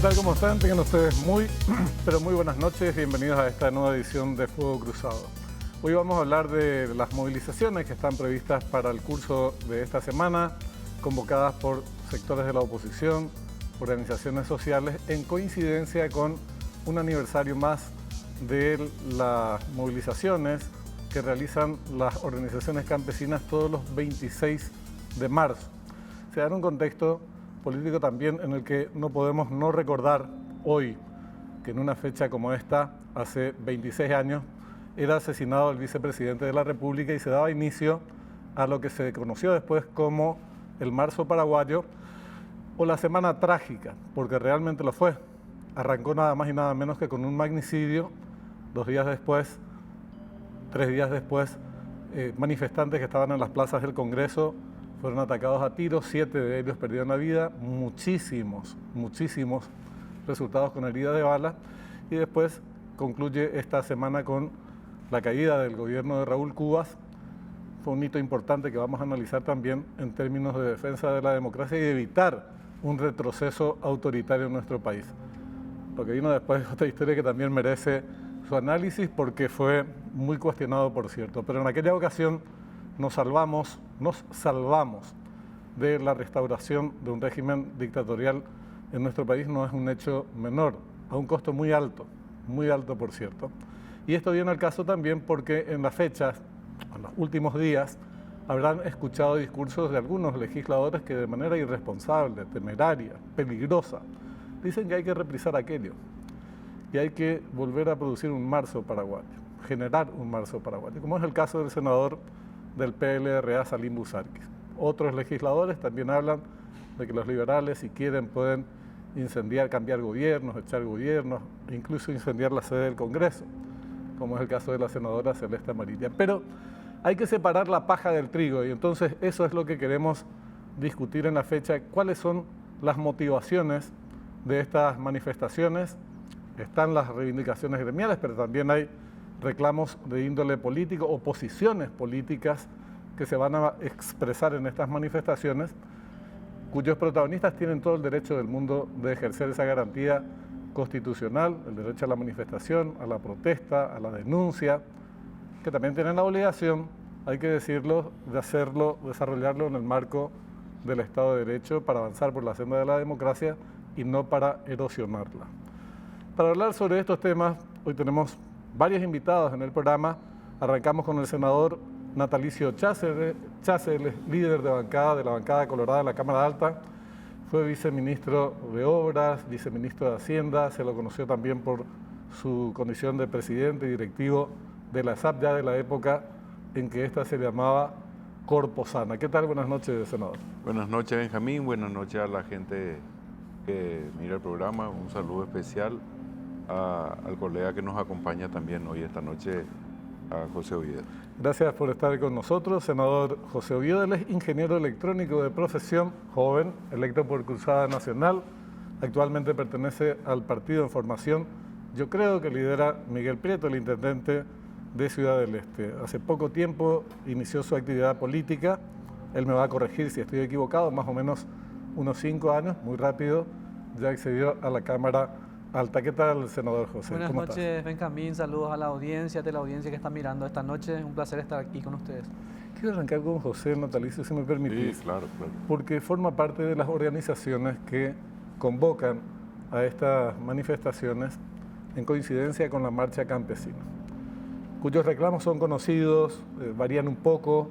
tal? ¿Cómo están? Tengan ustedes pero muy buenas noches. Bienvenidos a esta nueva edición de Fuego Cruzado. Hoy vamos a hablar de las movilizaciones que están previstas para el curso de esta semana, convocadas por sectores de la oposición, organizaciones sociales, en coincidencia con un aniversario más de las movilizaciones que realizan las organizaciones campesinas todos los 26 de marzo. Se da en un contexto político también en el que no podemos no recordar hoy que en una fecha como esta, hace 26 años, era asesinado el vicepresidente de la República y se daba inicio a lo que se conoció después como el Marzo Paraguayo o la Semana Trágica, porque realmente lo fue. Arrancó nada más y nada menos que con un magnicidio. 2 días después, 3 días después, manifestantes que estaban en las plazas del Congreso fueron atacados a tiros, 7 de ellos perdieron la vida, muchísimos resultados con herida de bala, y después concluye esta semana con la caída del gobierno de Raúl Cubas. Fue un hito importante que vamos a analizar también en términos de defensa de la democracia y de evitar un retroceso autoritario en nuestro país. Lo que vino después es otra historia que también merece su análisis porque fue muy cuestionado, por cierto, pero en aquella ocasión nos salvamos de la restauración de un régimen dictatorial en nuestro país. No es un hecho menor, a un costo muy alto por cierto. Y esto viene al caso también porque en las fechas, en los últimos días, habrán escuchado discursos de algunos legisladores que de manera irresponsable, temeraria, peligrosa, dicen que hay que reprisar aquello y hay que volver a producir un marzo paraguayo, generar un marzo paraguayo, como es el caso del senador del PLRA, Salim Busarquis. Otros legisladores también hablan de que los liberales, si quieren, pueden incendiar, cambiar gobiernos, echar gobiernos, incluso incendiar la sede del Congreso, como es el caso de la senadora Celeste Amarilla. Pero hay que separar la paja del trigo y entonces eso es lo que queremos discutir en la fecha. ¿Cuáles son las motivaciones de estas manifestaciones? Están las reivindicaciones gremiales, pero también hay reclamos de índole político, oposiciones políticas que se van a expresar en estas manifestaciones, cuyos protagonistas tienen todo el derecho del mundo de ejercer esa garantía constitucional, el derecho a la manifestación, a la protesta, a la denuncia, que también tienen la obligación, hay que decirlo, de hacerlo, desarrollarlo en el marco del Estado de Derecho para avanzar por la senda de la democracia y no para erosionarla. Para hablar sobre estos temas, hoy tenemos varios invitados en el programa. Arrancamos con el senador Natalicio Cháceles, líder de la bancada colorada de la Cámara Alta. Fue viceministro de Obras, viceministro de Hacienda, se lo conoció también por su condición de presidente y directivo de la SAP, ya de la época en que esta se llamaba Corposana. ¿Qué tal? Buenas noches, senador. Buenas noches, Benjamín. Buenas noches a la gente que mira el programa. Un saludo especial al colega que nos acompaña también hoy esta noche, a José Oviedo. Gracias por estar con nosotros, senador José Oviedo. Él es ingeniero electrónico de profesión, joven, electo por Cruzada Nacional. Actualmente pertenece al partido en formación. Yo creo que lidera Miguel Prieto, el intendente de Ciudad del Este. Hace poco tiempo inició su actividad política. Él me va a corregir si estoy equivocado, más o menos unos 5 años, muy rápido, ya accedió a la Cámara Alta. ¿Qué tal, senador José? Buenas noches, Benjamín. Saludos a la audiencia, que está mirando esta noche. Un placer estar aquí con ustedes. Quiero arrancar con José Natalicio, si me permitís. Sí, claro. Porque forma parte de las organizaciones que convocan a estas manifestaciones en coincidencia con la marcha campesina, cuyos reclamos son conocidos, varían un poco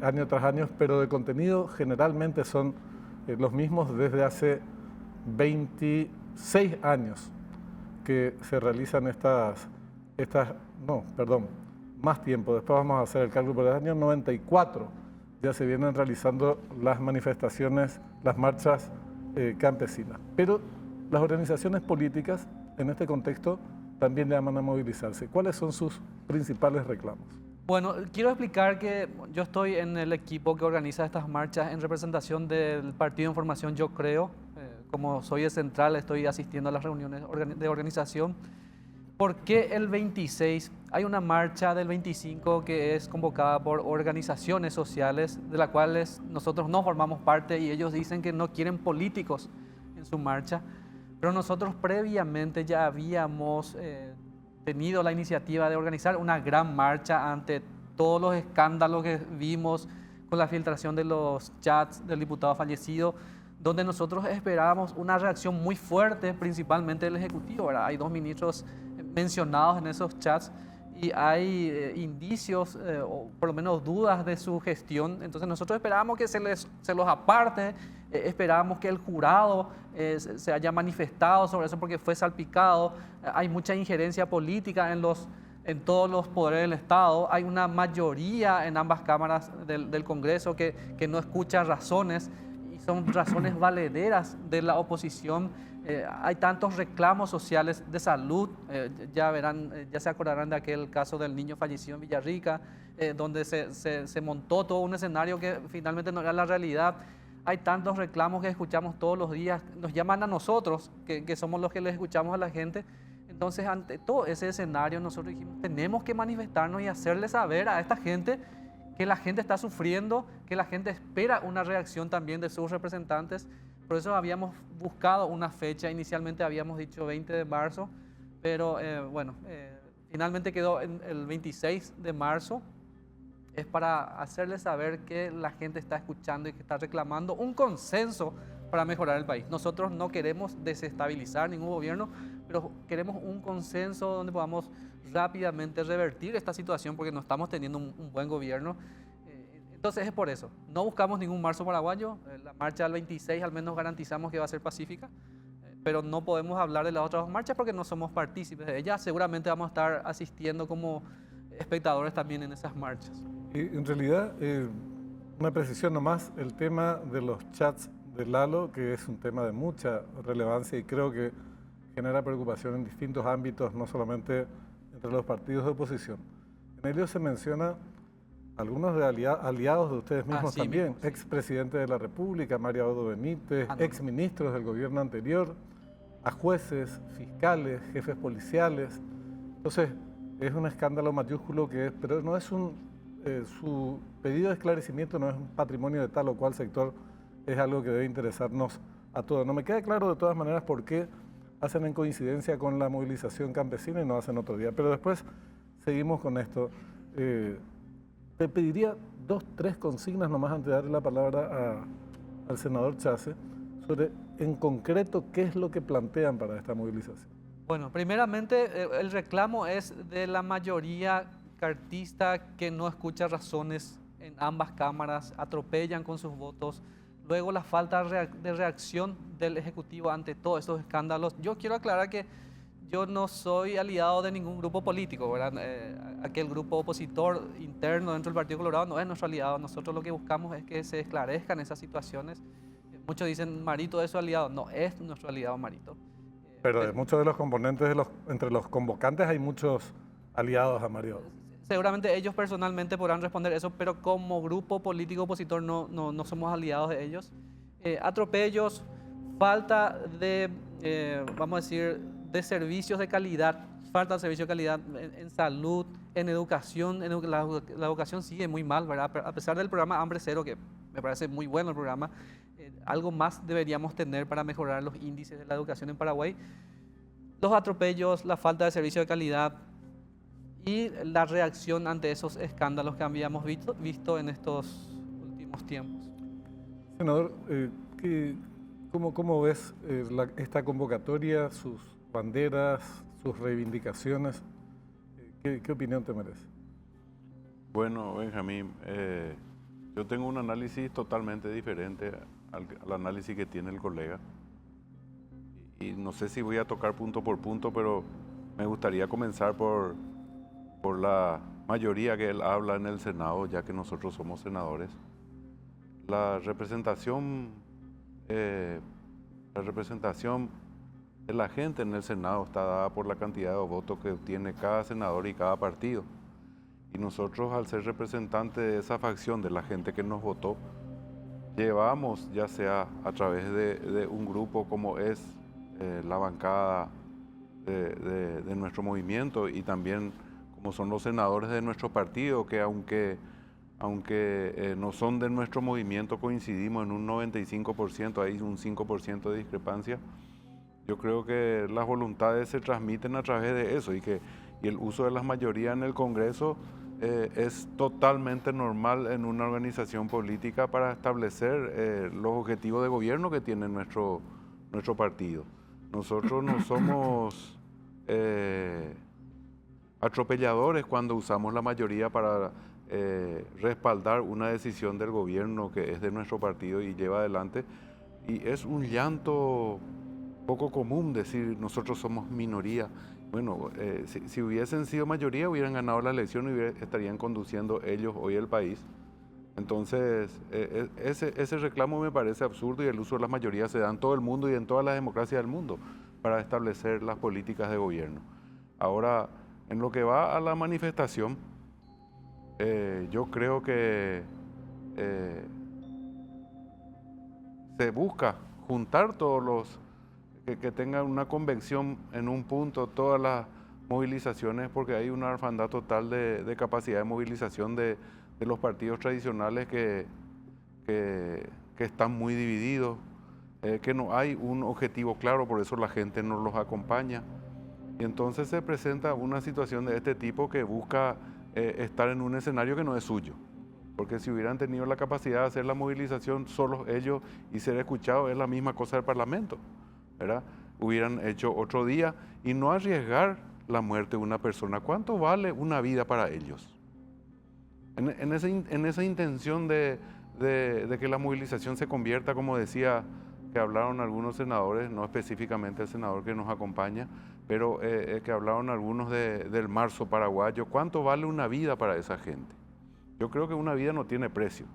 año tras año, pero de contenido generalmente son los mismos desde hace 26 años que se realizan más tiempo. Después vamos a hacer el cálculo, pero desde el año 94 ya se vienen realizando las manifestaciones, las marchas campesinas. Pero las organizaciones políticas en este contexto también llaman a movilizarse. ¿Cuáles son sus principales reclamos? Bueno, quiero explicar que yo estoy en el equipo que organiza estas marchas en representación del Partido en Formación Yo Creo. Como soy el central, estoy asistiendo a las reuniones de organización. ¿Por qué el 26? Hay una marcha del 25 que es convocada por organizaciones sociales, de las cuales nosotros no formamos parte y ellos dicen que no quieren políticos en su marcha. Pero nosotros previamente ya habíamos tenido la iniciativa de organizar una gran marcha ante todos los escándalos que vimos con la filtración de los chats del diputado fallecido, donde nosotros esperábamos una reacción muy fuerte, principalmente del Ejecutivo, ¿verdad? Hay 2 ministros mencionados en esos chats y hay indicios o por lo menos dudas de su gestión. Entonces nosotros esperábamos que se los aparte, esperábamos que el jurado se haya manifestado sobre eso porque fue salpicado. Hay mucha injerencia política en todos los poderes del Estado. Hay una mayoría en ambas cámaras del Congreso que no escucha razones, y son razones valederas de la oposición. Hay tantos reclamos sociales de salud, ya verán, ya se acordarán de aquel caso del niño fallecido en Villarrica, donde se montó todo un escenario que finalmente no era la realidad. Hay tantos reclamos que escuchamos todos los días, nos llaman a nosotros, que somos los que les escuchamos a la gente. Entonces, ante todo ese escenario, nosotros dijimos, tenemos que manifestarnos y hacerle saber a esta gente que la gente está sufriendo, que la gente espera una reacción también de sus representantes. Por eso habíamos buscado una fecha, inicialmente habíamos dicho 20 de marzo, pero finalmente quedó en el 26 de marzo. Es para hacerles saber que la gente está escuchando y que está reclamando un consenso para mejorar el país. Nosotros no queremos desestabilizar ningún gobierno, pero queremos un consenso donde podamos rápidamente revertir esta situación porque no estamos teniendo un buen gobierno. Entonces es por eso. No buscamos ningún marzo paraguayo. La marcha del 26 al menos garantizamos que va a ser pacífica, pero no podemos hablar de las otras 2 marchas porque no somos partícipes de ellas. Seguramente vamos a estar asistiendo como espectadores también en esas marchas. Y en realidad, una precisión nomás, el tema de los chats de Lalo, que es un tema de mucha relevancia y creo que genera preocupación en distintos ámbitos, no solamente entre los partidos de oposición. En ello se menciona algunos de aliados de ustedes mismos también, mismo, sí. Expresidente de la República, Mario Abdo Benítez, exministros del gobierno anterior, a jueces, fiscales, jefes policiales. Entonces, es un escándalo mayúsculo pero no es su pedido de esclarecimiento no es un patrimonio de tal o cual sector, es algo que debe interesarnos a todos. No me queda claro de todas maneras por qué hacen en coincidencia con la movilización campesina y no hacen otro día, pero después seguimos con esto. Te pediría 2, 3 consignas nomás antes de darle la palabra al senador Chase sobre en concreto qué es lo que plantean para esta movilización. Bueno, primeramente el reclamo es de la mayoría cartista que no escucha razones en ambas cámaras, atropellan con sus votos. Luego la falta de reacción del Ejecutivo ante todos estos escándalos. Yo quiero aclarar que yo no soy aliado de ningún grupo político, ¿verdad? Aquel grupo opositor interno dentro del Partido Colorado no es nuestro aliado. Nosotros lo que buscamos es que se esclarezcan esas situaciones. Muchos dicen, Marito es su aliado. No es nuestro aliado Marito. Pero de muchos de los componentes, entre los convocantes hay muchos aliados a Mario. Seguramente ellos personalmente podrán responder eso, pero como grupo político opositor no somos aliados de ellos. Atropellos, falta de, vamos a decir, de servicios de calidad, falta de servicios de calidad en salud, en educación. La educación sigue muy mal, ¿verdad? A pesar del programa Hambre Cero, que me parece muy bueno el programa, algo más deberíamos tener para mejorar los índices de la educación en Paraguay. Los atropellos, la falta de servicio de calidad y la reacción ante esos escándalos que habíamos visto en estos últimos tiempos. Senador, ¿cómo ves esta convocatoria, sus banderas, sus reivindicaciones? ¿Qué opinión te merece? Bueno, Benjamín, yo tengo un análisis totalmente diferente al análisis que tiene el colega. Y no sé si voy a tocar punto por punto, pero me gustaría comenzar por la mayoría que él habla en el Senado, ya que nosotros somos senadores. La representación de la gente en el Senado está dada por la cantidad de votos que obtiene cada senador y cada partido. Y nosotros, al ser representantes de esa facción, de la gente que nos votó, llevamos, ya sea a través de un grupo como es la bancada de nuestro movimiento y también como son los senadores de nuestro partido, que aunque no son de nuestro movimiento, coincidimos en un 95%, hay un 5% de discrepancia. Yo creo que las voluntades se transmiten a través de eso y el uso de las mayorías en el Congreso es totalmente normal en una organización política para establecer los objetivos de gobierno que tiene nuestro partido. Nosotros no somos atropelladores cuando usamos la mayoría para respaldar una decisión del gobierno que es de nuestro partido y lleva adelante. Y es un llanto poco común decir nosotros somos minoría. Bueno, si hubiesen sido mayoría hubieran ganado la elección y estarían conduciendo ellos hoy el país. Entonces, ese reclamo me parece absurdo y el uso de las mayorías se da en todo el mundo y en todas las democracias del mundo para establecer las políticas de gobierno. Ahora, en lo que va a la manifestación, yo creo que se busca juntar todos los que tengan una convención en un punto, todas las movilizaciones, porque hay una orfandad total de capacidad de movilización de los partidos tradicionales que están muy divididos, que no hay un objetivo claro, por eso la gente no los acompaña. Y entonces se presenta una situación de este tipo que busca estar en un escenario que no es suyo. Porque si hubieran tenido la capacidad de hacer la movilización solos ellos y ser escuchados, es la misma cosa del Parlamento, ¿verdad? Hubieran hecho otro día y no arriesgar la muerte de una persona. ¿Cuánto vale una vida para ellos? En esa intención de que la movilización se convierta, como decía, que hablaron algunos senadores, no específicamente el senador que nos acompaña, pero que hablaron algunos del marzo paraguayo. ¿Cuánto vale una vida para esa gente? Yo creo que una vida no tiene precio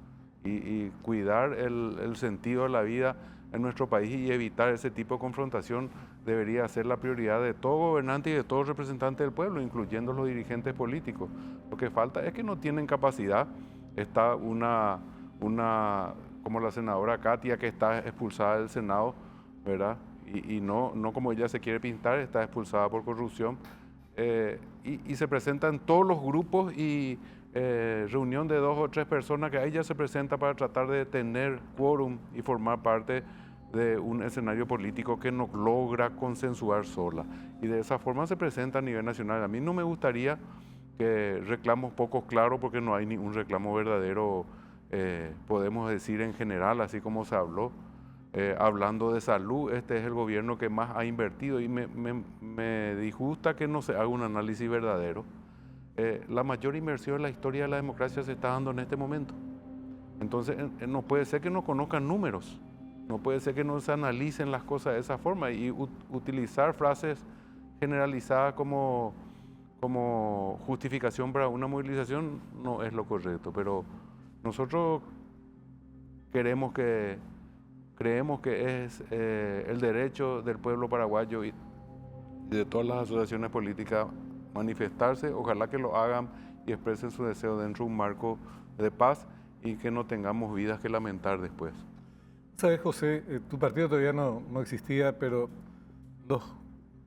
y cuidar el sentido de la vida en nuestro país y evitar ese tipo de confrontación debería ser la prioridad de todo gobernante y de todo representante del pueblo, incluyendo los dirigentes políticos. Lo que falta es que no tienen capacidad. Está una como la senadora Katia, que está expulsada del Senado, ¿verdad? Y no como ella se quiere pintar, está expulsada por corrupción. Y se presentan todos los grupos y reunión de 2 o 3 personas que ahí ya se presenta para tratar de tener quórum y formar parte de un escenario político que no logra consensuar sola. Y de esa forma se presenta a nivel nacional. A mí no me gustaría que reclamos poco claros, porque no hay ni un reclamo verdadero, podemos decir en general, así como se habló. Hablando de salud, este es el gobierno que más ha invertido y me disgusta que no se haga un análisis verdadero. La mayor inversión en la historia de la democracia se está dando en este momento. Entonces, no puede ser que no conozcan números, no puede ser que no se analicen las cosas de esa forma y utilizar frases generalizadas como justificación para una movilización no es lo correcto. Pero nosotros creemos que es el derecho del pueblo paraguayo y de todas las asociaciones políticas manifestarse. Ojalá que lo hagan y expresen su deseo dentro de un marco de paz y que no tengamos vidas que lamentar después. Sabes, José, tu partido todavía no existía, pero los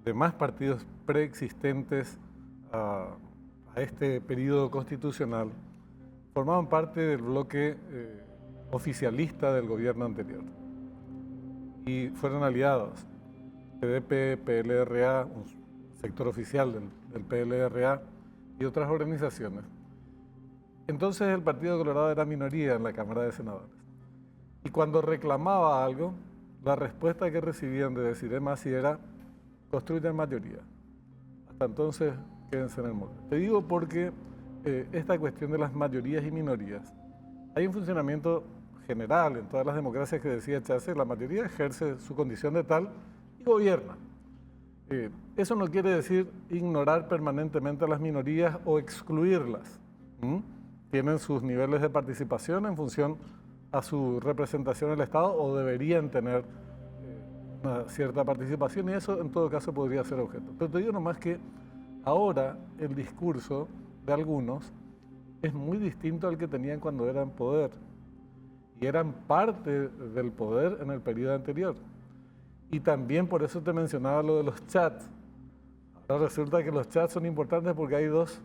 demás partidos preexistentes a este periodo constitucional formaban parte del bloque oficialista del gobierno anterior y fueron aliados. PDP, PLRA, un sector oficial del PLRA y otras organizaciones. Entonces el Partido Colorado era minoría en la Cámara de Senadores. Y cuando reclamaba algo, la respuesta que recibían de Desiree Masi era: construyan mayoría. Hasta entonces, quédense en el molde. Te digo porque esta cuestión de las mayorías y minorías, hay un funcionamiento general en todas las democracias que decía Chávez: la mayoría ejerce su condición de tal y gobierna. Eso no quiere decir ignorar permanentemente a las minorías o excluirlas. Tienen sus niveles de participación en función a su representación en el Estado, o deberían tener una cierta participación, y eso en todo caso podría ser objeto. Pero te digo nomás que ahora el discurso de algunos es muy distinto al que tenían cuando eran poder, y eran parte del poder en el periodo anterior. Y también por eso te mencionaba lo de los chats. Ahora resulta que los chats son importantes porque hay 2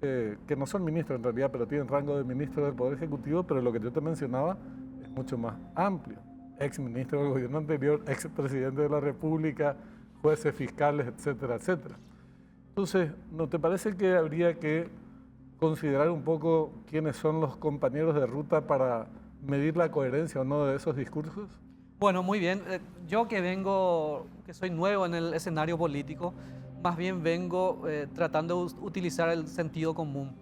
que no son ministros en realidad, pero tienen rango de ministro del Poder Ejecutivo, pero lo que yo te mencionaba es mucho más amplio. Ex ministro del gobierno anterior, ex presidente de la República, jueces, fiscales, etcétera, etcétera. Entonces, ¿no te parece que habría que considerar un poco quiénes son los compañeros de ruta para medir la coherencia o no de esos discursos? Bueno, muy bien. Yo que soy nuevo en el escenario político, más bien vengo tratando de utilizar el sentido común.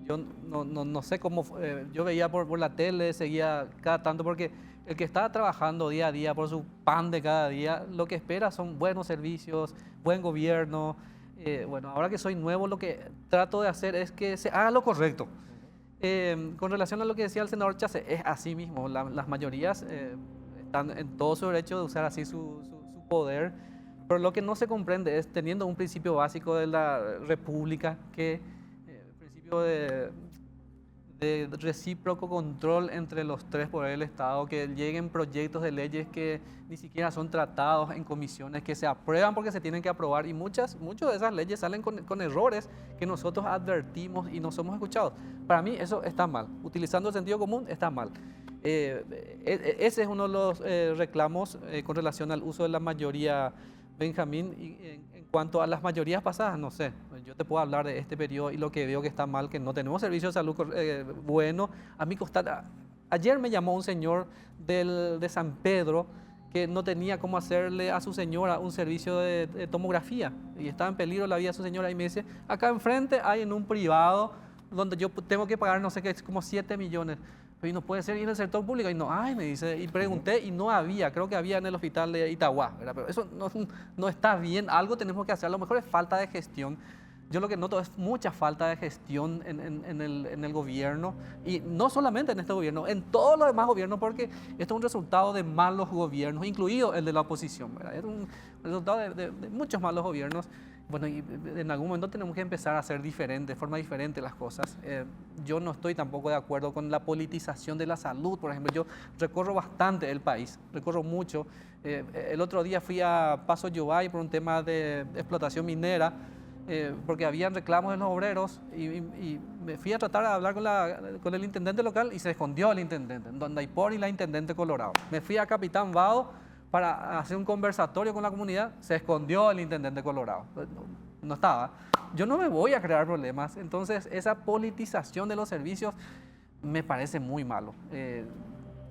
Yo no sé cómo, yo veía por la tele, seguía cada tanto, porque el que está trabajando día a día por su pan de cada día, lo que espera son buenos servicios, buen gobierno. Bueno, ahora que soy nuevo, lo que trato de hacer es que se haga lo correcto. Con relación a lo que decía el senador Chase, es así mismo, las mayorías están en todo su derecho de usar así su poder, pero lo que no se comprende es, teniendo un principio básico de la república, que el principio de recíproco control entre los tres poderes del Estado, que lleguen proyectos de leyes que ni siquiera son tratados en comisiones, que se aprueban porque se tienen que aprobar, y muchas de esas leyes salen con errores que nosotros advertimos y no somos escuchados. Para mí eso está mal. Utilizando el sentido común está mal. Ese es uno de los reclamos con relación al uso de la mayoría, Benjamín. Y en cuanto a las mayorías pasadas, no sé, yo te puedo hablar de este periodo y lo que veo que está mal, que no tenemos servicios de salud bueno. A mí ayer me llamó un señor de San Pedro que no tenía cómo hacerle a su señora un servicio de tomografía y estaba en peligro la vida de su señora, y me dice, acá enfrente hay en un privado donde yo tengo que pagar, no sé qué, es como 7 millones. Y no puede ser ir en el sector público. Y no hay, me dice. Y pregunté y no había. Creo que había en el hospital de Itagua, ¿verdad? Pero eso no está bien. Algo tenemos que hacer. A lo mejor es falta de gestión. Yo lo que noto es mucha falta de gestión en el gobierno. Y no solamente en este gobierno, en todos los demás gobiernos, porque esto es un resultado de malos gobiernos, incluido el de la oposición, ¿verdad? Es un resultado de muchos malos gobiernos. Bueno, y en algún momento tenemos que empezar a hacer de forma diferente las cosas. Yo no estoy tampoco de acuerdo con la politización de la salud, por ejemplo. Yo recorro bastante el país, recorro mucho. El otro día fui a Paso Yobay por un tema de explotación minera, porque habían reclamos de los obreros, y me fui a tratar de hablar con el intendente local y se escondió el intendente, donde hay por y la intendente Colorado. Me fui a Capitán Vado para hacer un conversatorio con la comunidad, se escondió el intendente Colorado, no estaba. Yo no me voy a crear problemas, entonces esa politización de los servicios me parece muy malo.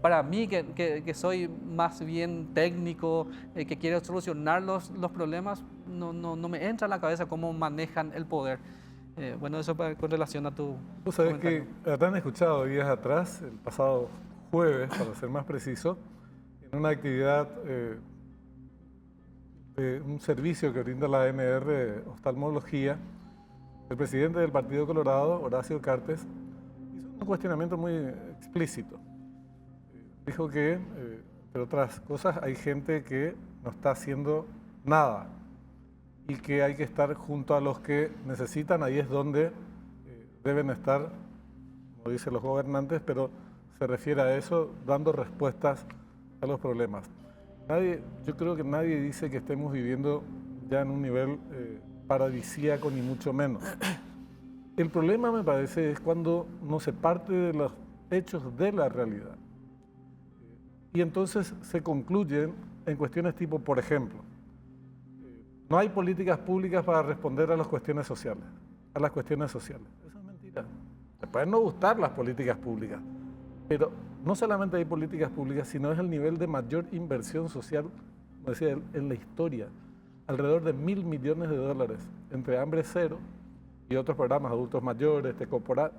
Para mí, que soy más bien técnico, que quiero solucionar los problemas, no me entra en la cabeza cómo manejan el poder. Bueno, eso con relación a tu Tú sabes comentario. que te han escuchado días atrás, el pasado jueves, para ser más preciso, en una actividad de un servicio que brinda la ANR Oftalmología, el presidente del Partido Colorado, Horacio Cartes, hizo un cuestionamiento muy explícito. Dijo que, entre otras cosas, hay gente que no está haciendo nada y que hay que estar junto a los que necesitan. Ahí es donde deben estar, como dicen los gobernantes, pero se refiere a eso, dando respuestas a los problemas. Yo creo que nadie dice que estemos viviendo ya en un nivel paradisíaco, ni mucho menos. El problema, me parece, es cuando no se parte de los hechos de la realidad. Y entonces se concluyen en cuestiones tipo, por ejemplo, no hay políticas públicas para responder a las cuestiones sociales. Eso es mentira. Te pueden no gustar las políticas públicas, pero no solamente hay políticas públicas, sino es el nivel de mayor inversión social, como decía él, en la historia. Alrededor de $1.000 millones entre Hambre Cero y otros programas, adultos mayores, Tecoporá,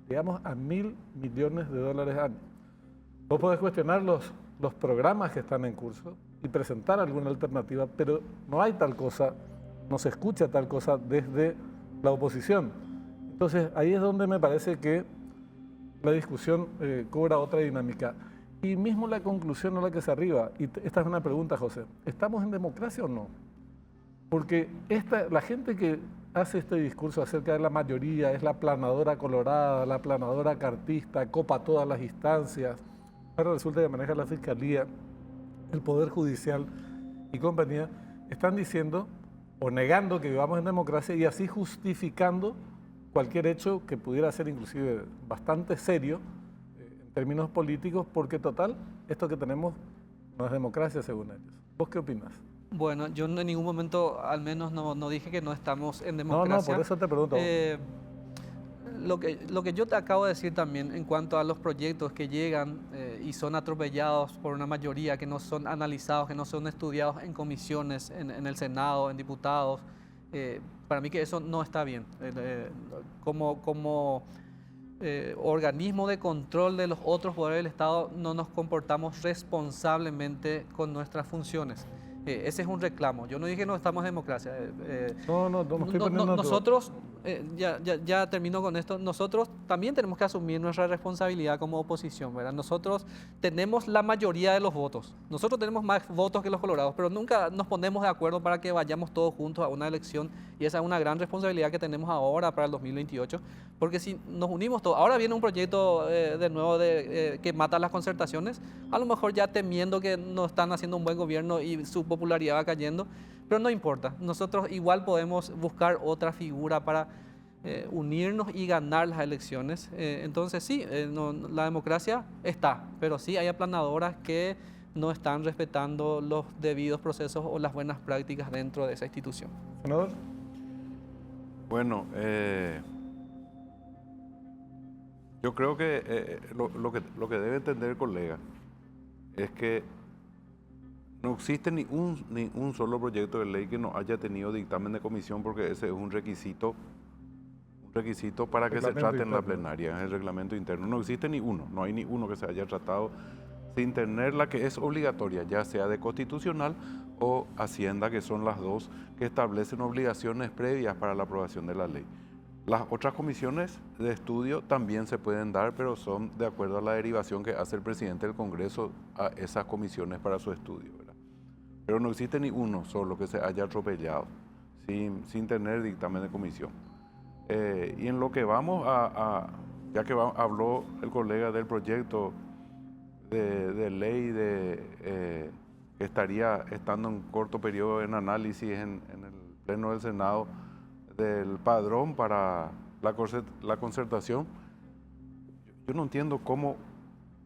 llegamos a $1.000 millones año. Vos podés cuestionar los programas que están en curso y presentar alguna alternativa, pero no hay tal cosa, no se escucha tal cosa desde la oposición. Entonces ahí es donde me parece que la discusión cobra otra dinámica. Y mismo la conclusión a la que se arriba, y esta es una pregunta, José, ¿estamos en democracia o no? Porque la gente que hace este discurso acerca de la mayoría es la aplanadora colorada, la aplanadora cartista, copa todas las instancias. Ahora resulta que maneja la Fiscalía, el Poder Judicial y compañía, están diciendo o negando que vivamos en democracia y así justificando cualquier hecho que pudiera ser inclusive bastante serio en términos políticos, porque total, esto que tenemos no es democracia según ellos. ¿Vos qué opinas? Bueno, yo en ningún momento, al menos no dije que no estamos en No, democracia. por eso te pregunto. Lo que yo te acabo de decir también en cuanto a los proyectos que llegan y son atropellados por una mayoría, que no son analizados, que no son estudiados en comisiones, en el Senado, en diputados, para mí que eso no está bien. Como organismo de control de los otros poderes del Estado no nos comportamos responsablemente con nuestras funciones. Ese es un reclamo. Yo no dije que no estamos en democracia. No estoy poniendo... Nosotros, ya termino con esto, nosotros también tenemos que asumir nuestra responsabilidad como oposición, ¿verdad? Nosotros tenemos la mayoría de los votos. Nosotros tenemos más votos que los colorados, pero nunca nos ponemos de acuerdo para que vayamos todos juntos a una elección, y esa es una gran responsabilidad que tenemos ahora para el 2028, porque si nos unimos todos, ahora viene un proyecto de nuevo que mata las concertaciones, a lo mejor ya temiendo que no están haciendo un buen gobierno y su popularidad va cayendo, pero no importa, nosotros igual podemos buscar otra figura para unirnos y ganar las elecciones. Entonces sí, la democracia está, pero sí hay aplanadoras que no están respetando los debidos procesos o las buenas prácticas dentro de esa institución. Senador. Bueno, yo creo que lo que debe entender el colega es que no existe ni un solo proyecto de ley que no haya tenido dictamen de comisión, porque ese es un requisito para que se trate en la plenaria, es el reglamento interno. No existe ni uno, no hay ni uno que se haya tratado sin tener la que es obligatoria, ya sea de constitucional o Hacienda, que son las dos que establecen obligaciones previas para la aprobación de la ley. Las otras comisiones de estudio también se pueden dar, pero son de acuerdo a la derivación que hace el presidente del Congreso a esas comisiones para su estudio, ¿verdad? Pero no existe ni uno solo que se haya atropellado sin tener dictamen de comisión. Y en lo que vamos ya que habló el colega del proyecto de ley que estaría estando en corto periodo en análisis en el Pleno del Senado, del padrón para la concertación, yo no entiendo cómo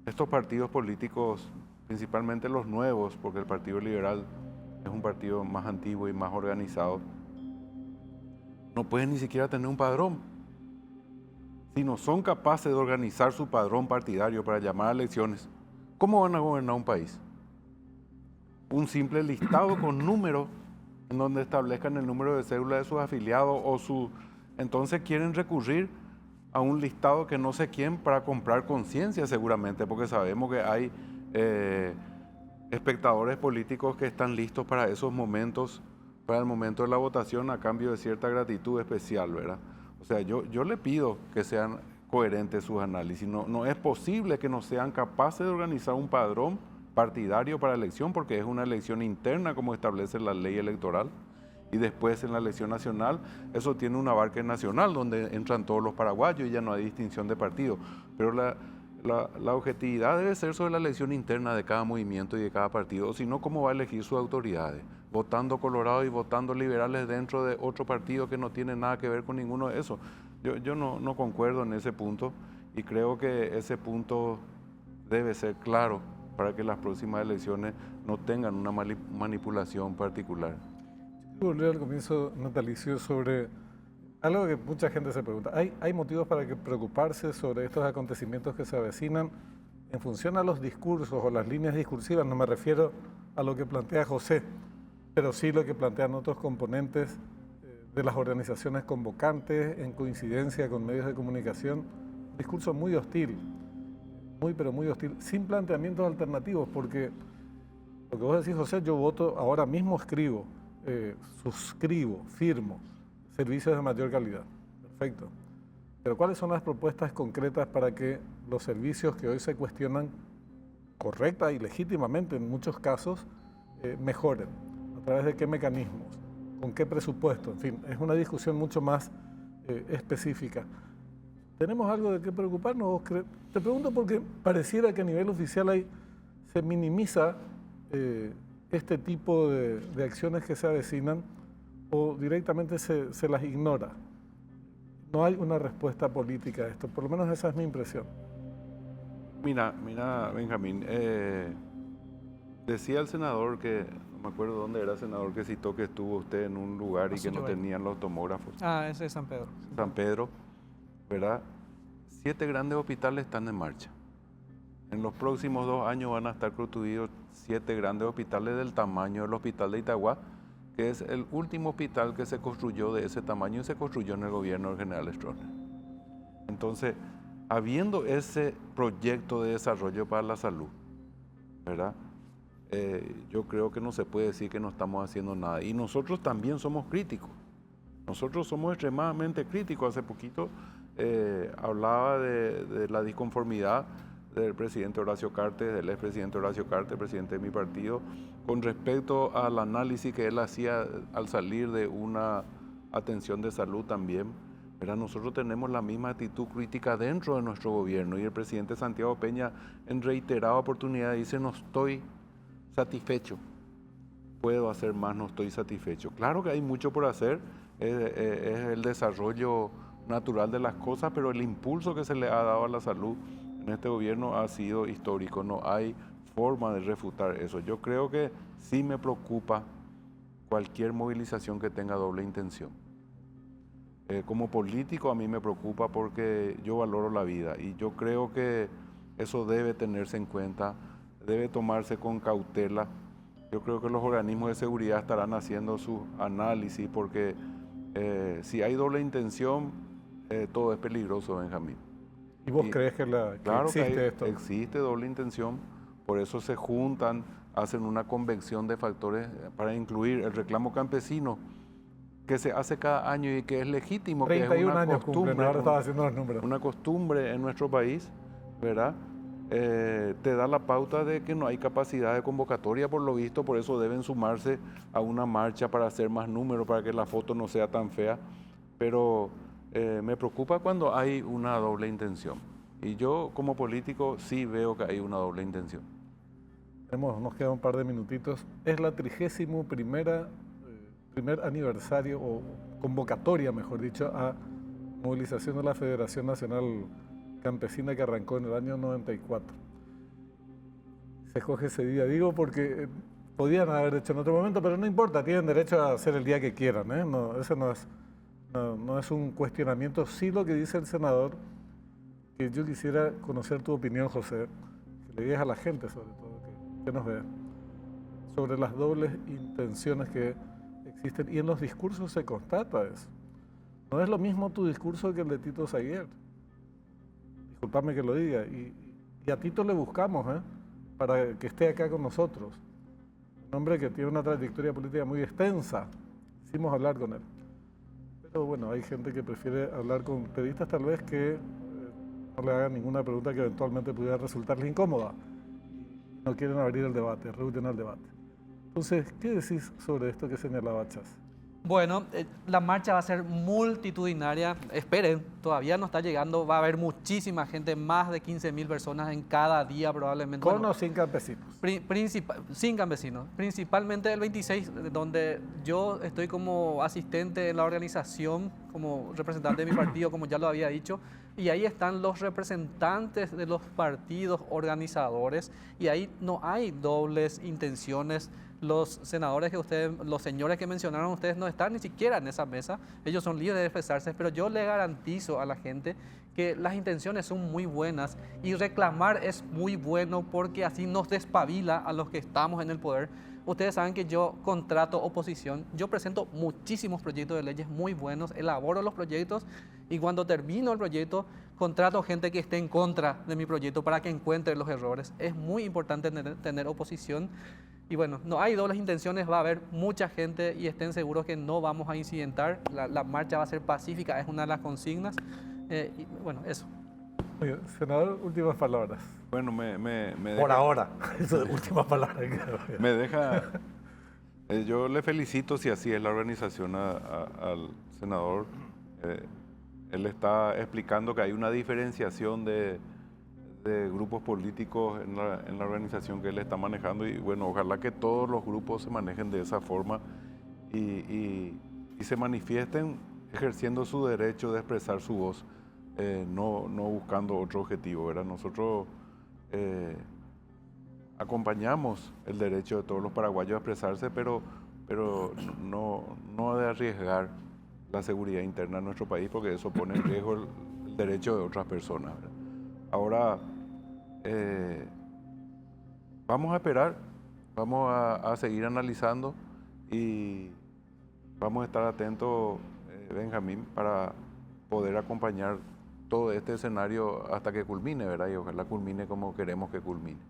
estos partidos políticos, principalmente los nuevos, porque el Partido Liberal es un partido más antiguo y más organizado, no pueden ni siquiera tener un padrón. Si no son capaces de organizar su padrón partidario para llamar a elecciones, ¿cómo van a gobernar un país? Un simple listado con números en donde establezcan el número de cédula de sus afiliados entonces quieren recurrir a un listado que no sé quién para comprar conciencia seguramente, porque sabemos que hay espectadores políticos que están listos para esos momentos, para el momento de la votación, a cambio de cierta gratitud especial, ¿verdad? O sea, yo le pido que sean coherentes sus análisis. No es posible que no sean capaces de organizar un padrón partidario para elección, porque es una elección interna como establece la ley electoral, y después en la elección nacional eso tiene un abarque nacional donde entran todos los paraguayos y ya no hay distinción de partido, pero la objetividad debe ser sobre la elección interna de cada movimiento y de cada partido, o si no, ¿cómo va a elegir sus autoridades? Votando colorado y votando liberales dentro de otro partido que no tiene nada que ver con ninguno de esos. Yo no concuerdo en ese punto, y creo que ese punto debe ser claro para que las próximas elecciones no tengan una manipulación particular. Quiero volver al comienzo natalicio sobre algo que mucha gente se pregunta. ¿Hay motivos para preocuparse sobre estos acontecimientos que se avecinan en función a los discursos o las líneas discursivas? No me refiero a lo que plantea José, pero sí lo que plantean otros componentes de las organizaciones convocantes en coincidencia con medios de comunicación. Discurso muy hostil, pero muy hostil, sin planteamientos alternativos, porque lo que vos decís, José, yo voto, ahora mismo escribo, suscribo, firmo, servicios de mayor calidad. Perfecto. Pero ¿cuáles son las propuestas concretas para que los servicios que hoy se cuestionan correcta y legítimamente en muchos casos mejoren? ¿A través de qué mecanismos? ¿Con qué presupuesto? En fin, es una discusión mucho más específica. ¿Tenemos algo de qué preocuparnos? Te pregunto porque pareciera que a nivel oficial se minimiza este tipo de acciones que se avecinan, o directamente se las ignora. No hay una respuesta política a esto, por lo menos esa es mi impresión. Mira, Benjamín, decía el senador que No me acuerdo dónde era, senador, que citó que estuvo usted en un lugar y que no tenían los tomógrafos. Ah, ese es San Pedro. San Pedro, ¿verdad? 7 grandes hospitales están en marcha. En los próximos 2 años van a estar construidos 7 grandes hospitales del tamaño del hospital de Itagua, que es el último hospital que se construyó de ese tamaño y se construyó en el gobierno del general Stroessner. Entonces, habiendo ese proyecto de desarrollo para la salud, ¿verdad? Yo creo que no se puede decir que no estamos haciendo nada. Y nosotros también somos críticos. Nosotros somos extremadamente críticos. Hace poquito hablaba de la disconformidad del presidente Horacio Cartes, del expresidente Horacio Cartes, presidente de mi partido, con respecto al análisis que él hacía al salir de una atención de salud también. Pero nosotros tenemos la misma actitud crítica dentro de nuestro gobierno y el presidente Santiago Peña en reiterada oportunidad dice no estoy satisfecho, puedo hacer más, no estoy satisfecho. Claro que hay mucho por hacer, es el desarrollo natural de las cosas, pero el impulso que se le ha dado a la salud en este gobierno ha sido histórico, no hay forma de refutar eso. Yo creo que sí me preocupa cualquier movilización que tenga doble intención. Como político a mí me preocupa porque yo valoro la vida y yo creo que eso debe tenerse en cuenta, debe tomarse con cautela. Yo creo que los organismos de seguridad estarán haciendo su análisis porque si hay doble intención, todo es peligroso, Benjamín. ¿Y vos crees que claro existe que esto? Existe doble intención, por eso se juntan, hacen una convención de factores para incluir el reclamo campesino, que se hace cada año y que es legítimo, 31 que es una años costumbre, cumplen, ahora estaba haciendo los números. Una costumbre en nuestro país, ¿verdad? Te da la pauta de que no hay capacidad de convocatoria, por lo visto, por eso deben sumarse a una marcha para hacer más números, para que la foto no sea tan fea, pero me preocupa cuando hay una doble intención. Y yo como político sí veo que hay una doble intención. Nos queda un par de minutitos. Es la 31ª primer aniversario o convocatoria, mejor dicho, a movilización de la Federación Nacional Campesina que arrancó en el año 94. Se escoge ese día, digo, porque podían haber hecho en otro momento, pero no importa, tienen derecho a hacer el día que quieran, ¿eh? No, eso no es un cuestionamiento. Sí, lo que dice el senador, que yo quisiera conocer tu opinión, José, que le digas a la gente sobre todo, que nos vea, sobre las dobles intenciones que existen, y en los discursos se constata eso. No es lo mismo tu discurso que el de Tito Saguier. Disculpame que lo diga, y a Tito le buscamos, para que esté acá con nosotros. Un hombre que tiene una trayectoria política muy extensa. Quisimos hablar con él. Pero bueno, hay gente que prefiere hablar con periodistas tal vez que no le hagan ninguna pregunta que eventualmente pudiera resultarle incómoda. No quieren abrir el debate, reúnen el debate. Entonces, ¿qué decís sobre esto que señalaba Chas? Bueno, la marcha va a ser multitudinaria. Esperen, todavía no está llegando. Va a haber muchísima gente, más de 15.000 personas en cada día probablemente. ¿Con o sin campesinos? Sin campesinos. Principalmente el 26, donde yo estoy como asistente en la organización, como representante de mi partido, como ya lo había dicho. Y ahí están los representantes de los partidos organizadores. Y ahí no hay dobles intenciones. Los senadores los señores que mencionaron ustedes no están ni siquiera en esa mesa, ellos son libres de expresarse, pero yo le garantizo a la gente que las intenciones son muy buenas y reclamar es muy bueno porque así nos despabila a los que estamos en el poder. Ustedes saben que yo contrato oposición, yo presento muchísimos proyectos de leyes muy buenos, elaboro los proyectos y cuando termino el proyecto contrato gente que esté en contra de mi proyecto para que encuentre los errores. Es muy importante tener oposición. Y bueno, no hay dobles intenciones, va a haber mucha gente y estén seguros que no vamos a incidentar. La marcha va a ser pacífica, es una de las consignas. Y bueno, eso. Oye, senador, últimas palabras. Bueno, me deja, por ahora, eso de últimas palabras. Me deja, yo le felicito si así es la organización al senador. Él está explicando que hay una diferenciación de grupos políticos en la organización que él está manejando y bueno, ojalá que todos los grupos se manejen de esa forma y se manifiesten ejerciendo su derecho de expresar su voz, no buscando otro objetivo, ¿verdad? Nosotros acompañamos el derecho de todos los paraguayos a expresarse, pero no de arriesgar la seguridad interna de nuestro país, porque eso pone en riesgo el derecho de otras personas, ¿verdad? Ahora, vamos a esperar, vamos a seguir analizando y vamos a estar atentos, Benjamín, para poder acompañar todo este escenario hasta que culmine, ¿verdad? Y ojalá culmine como queremos que culmine.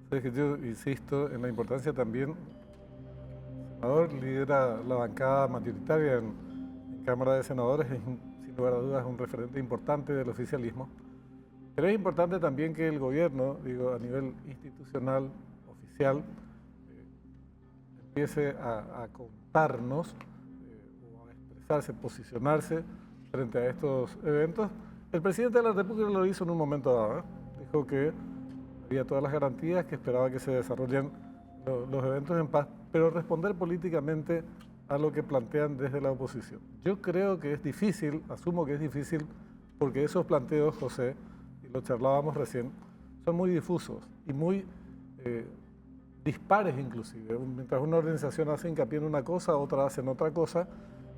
Sabes que yo insisto en la importancia también. El senador lidera la bancada mayoritaria en Cámara de Senadores, sin lugar a dudas un referente importante del oficialismo. Pero es importante también que el gobierno, digo, a nivel institucional, oficial, empiece a contarnos o a expresarse, posicionarse frente a estos eventos. El presidente de la República lo hizo en un momento dado, ¿eh? Dijo que había todas las garantías, que esperaba que se desarrollen los eventos en paz, pero responder políticamente a lo que plantean desde la oposición. Yo creo que es difícil, asumo que es difícil, porque esos planteos, José, y lo charlábamos recién, son muy difusos y muy dispares inclusive. Mientras una organización hace hincapié en una cosa, otra hace en otra cosa,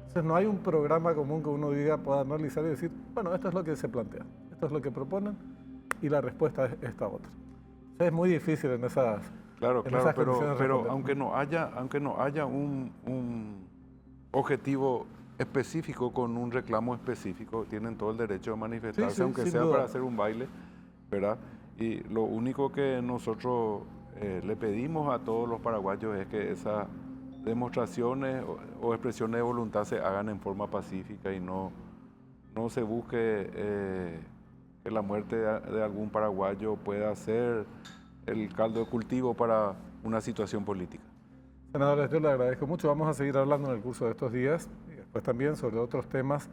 entonces no hay un programa común que uno diga, pueda analizar y decir, bueno, esto es lo que se plantea, esto es lo que proponen y la respuesta es esta otra. Entonces es muy difícil en esas... Claro, pero aunque no haya un objetivo específico con un reclamo específico, tienen todo el derecho de manifestarse, sí, aunque sea para hacer un baile, ¿verdad? Y lo único que nosotros le pedimos a todos los paraguayos es que esas demostraciones o expresiones de voluntad se hagan en forma pacífica y no se busque que la muerte de algún paraguayo pueda ser el caldo de cultivo para una situación política. Senadores, yo le agradezco mucho. Vamos a seguir hablando en el curso de estos días y después también sobre otros temas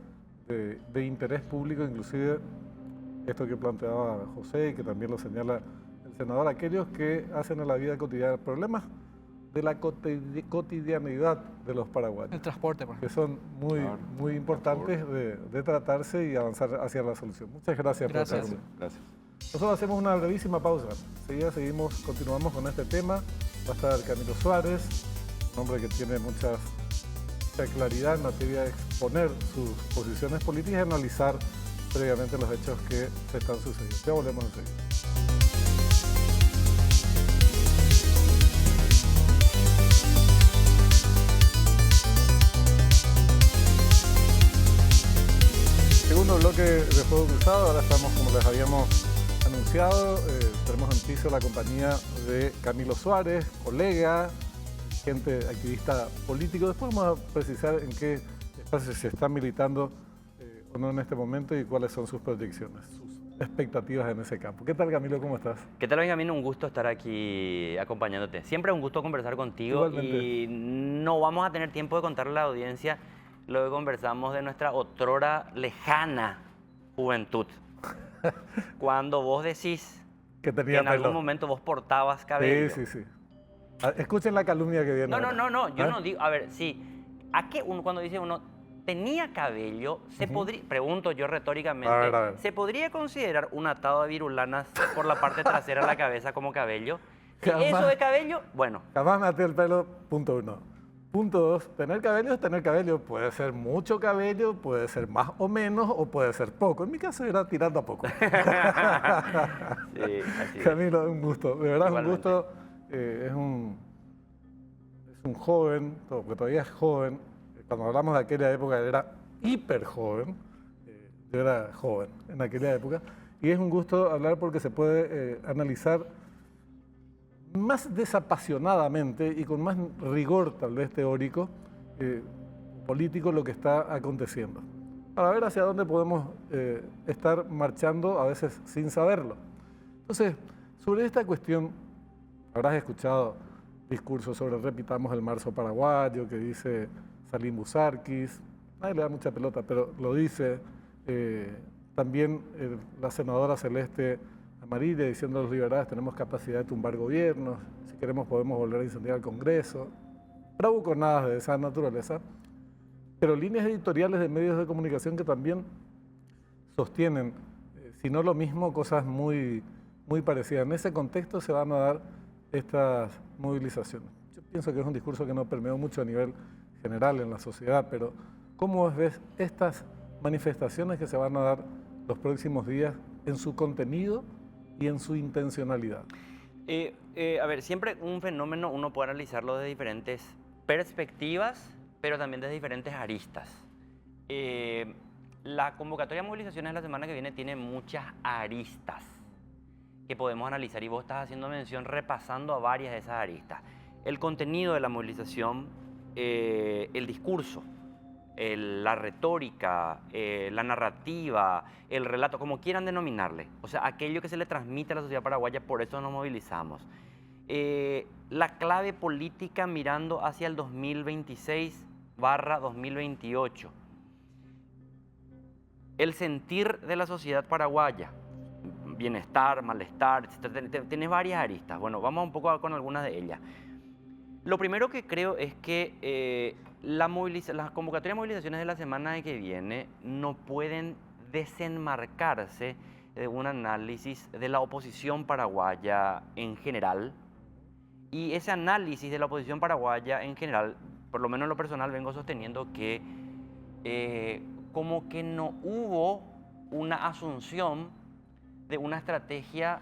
de interés público, inclusive esto que planteaba José y que también lo señala el senador, aquellos que hacen en la vida cotidiana problemas de la cotidianidad de los paraguayos. El transporte, por ejemplo. Que son muy importantes de tratarse y avanzar hacia la solución. Muchas gracias. Gracias. Por estar. Gracias. Nosotros hacemos una brevísima pausa. Enseguida continuamos con este tema. Va a estar Camilo Suárez, un hombre que tiene mucha claridad en materia de exponer sus posiciones políticas y analizar previamente los hechos que se están sucediendo. Ya volvemos enseguida. Segundo bloque de Fuego Cruzado. Ahora estamos, como les habíamos anunciado, tenemos en piso la compañía de Camilo Suárez, colega, gente activista político. Después vamos a precisar en qué espacio se está militando o no en este momento y cuáles son sus proyecciones, sus expectativas en ese campo. ¿Qué tal, Camilo? ¿Cómo estás? ¿Qué tal, Benjamín? Un gusto estar aquí acompañándote. Siempre un gusto conversar contigo. Igualmente. Y no vamos a tener tiempo de contarle a la audiencia lo que conversamos de nuestra otrora lejana juventud. Cuando vos decís que en algún momento vos portabas cabello. Sí. Escuchen la calumnia que viene. No, yo no digo, a ver, sí, ¿a qué uno cuando dice uno tenía cabello, se podría, pregunto yo retóricamente, a ver. ¿se podría considerar un atado de virulanas por la parte trasera de la cabeza como cabello? Si Jamás. eso de cabello, bueno. Jamás me até el pelo, punto 1. Punto 2, tener cabello es tener cabello. Puede ser mucho cabello, puede ser más o menos, o puede ser poco. En mi caso era tirando a poco. Sí, así es. Camilo, un gusto. De verdad, Igualmente. un gusto. Es un joven, porque todavía es joven. Cuando hablamos de aquella época era hiper joven. Yo era joven en aquella época. Y es un gusto hablar porque se puede analizar más desapasionadamente y con más rigor tal vez teórico, político, lo que está aconteciendo. Para ver hacia dónde podemos estar marchando, a veces sin saberlo. Entonces, sobre esta cuestión, habrás escuchado discursos sobre repitamos el marzo paraguayo, que dice Salim Busarquis, nadie le da mucha pelota, pero lo dice también la senadora Celeste Amarilla diciendo a los liberales tenemos capacidad de tumbar gobiernos, si queremos podemos volver a incendiar el Congreso, bravuconadas de esa naturaleza, pero líneas editoriales de medios de comunicación que también sostienen, si no lo mismo, cosas muy parecidas. En ese contexto se van a dar estas movilizaciones? Yo pienso que es un discurso que no permeó mucho a nivel general en la sociedad, pero ¿cómo ves estas manifestaciones que se van a dar los próximos días en su contenido y en su intencionalidad? A ver, siempre un fenómeno uno puede analizarlo desde diferentes perspectivas, pero también desde diferentes aristas. La convocatoria de movilizaciones de la semana que viene tiene muchas aristas que podemos analizar y vos estás haciendo mención repasando a varias de esas aristas. El contenido de la movilización, el discurso, la retórica, la narrativa, el relato, como quieran denominarle. O sea, aquello que se le transmite a la sociedad paraguaya, por eso nos movilizamos. La clave política mirando hacia el 2026/2028. El sentir de la sociedad paraguaya, bienestar, malestar, tienes varias aristas. Bueno, vamos un poco con algunas de ellas. Lo primero que creo es que las convocatorias de movilizaciones de la semana que viene no pueden desenmarcarse de un análisis de la oposición paraguaya en general. Y ese análisis de la oposición paraguaya en general, por lo menos en lo personal, vengo sosteniendo que como que no hubo una asunción de una estrategia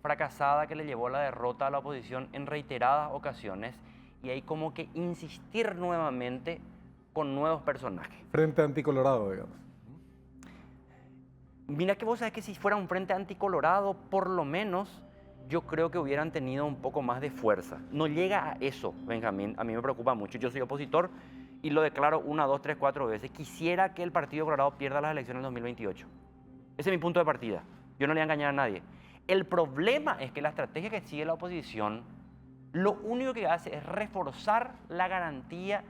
fracasada que le llevó a la derrota a la oposición en reiteradas ocasiones, y hay como que insistir nuevamente con nuevos personajes. Frente anticolorado, digamos. Mira que vos sabés que si fuera un frente anticolorado, por lo menos yo creo que hubieran tenido un poco más de fuerza. No llega a eso, Benjamín, a mí me preocupa mucho. Yo soy opositor y lo declaro 1, 2, 3, 4 veces. Quisiera que el Partido Colorado pierda las elecciones en 2028. Ese es mi punto de partida. Yo no le voy a engañar a nadie. El problema es que la estrategia que sigue la oposición, lo único que hace es reforzar la garantía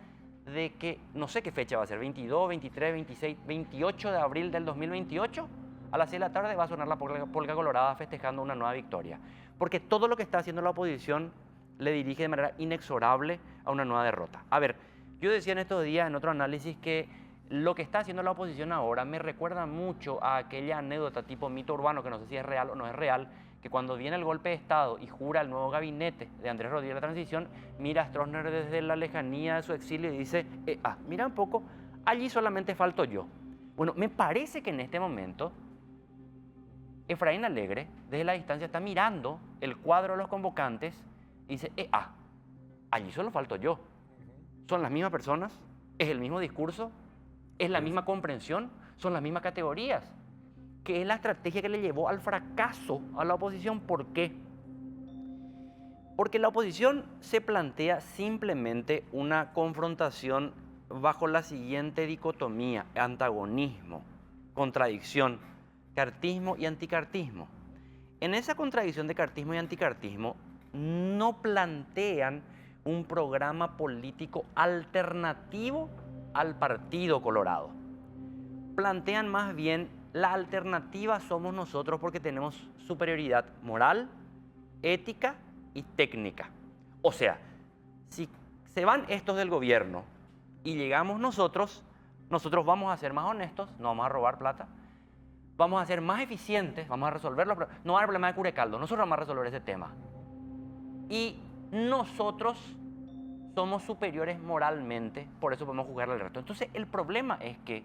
de que, no sé qué fecha va a ser, 22, 23, 26, 28 de abril del 2028, a las 6 de la tarde va a sonar la polca colorada festejando una nueva victoria. Porque todo lo que está haciendo la oposición le dirige de manera inexorable a una nueva derrota. A ver, yo decía en estos días, en otro análisis, que lo que está haciendo la oposición ahora me recuerda mucho a aquella anécdota tipo mito urbano, que no sé si es real o no es real, que cuando viene el golpe de Estado y jura el nuevo gabinete de Andrés Rodríguez de la Transición, mira a Stroessner desde la lejanía de su exilio y dice, mira un poco, allí solamente falto yo. Bueno, me parece que en este momento Efraín Alegre, desde la distancia, está mirando el cuadro de los convocantes y dice, allí solo falto yo. Son las mismas personas, es el mismo discurso, es la misma comprensión, son las mismas categorías, que es la estrategia que le llevó al fracaso a la oposición. ¿Por qué? Porque la oposición se plantea simplemente una confrontación bajo la siguiente dicotomía: antagonismo, contradicción, cartismo y anticartismo. En esa contradicción de cartismo y anticartismo no plantean un programa político alternativo al Partido Colorado. Plantean más bien la alternativa somos nosotros porque tenemos superioridad moral, ética y técnica. O sea, si se van estos del gobierno y llegamos nosotros vamos a ser más honestos, no vamos a robar plata, vamos a ser más eficientes, vamos a resolver los problemas. No va a haber problema de Curecaldo, nosotros vamos a resolver ese tema. Y nosotros somos superiores moralmente, por eso podemos jugar al resto. Entonces, el problema es que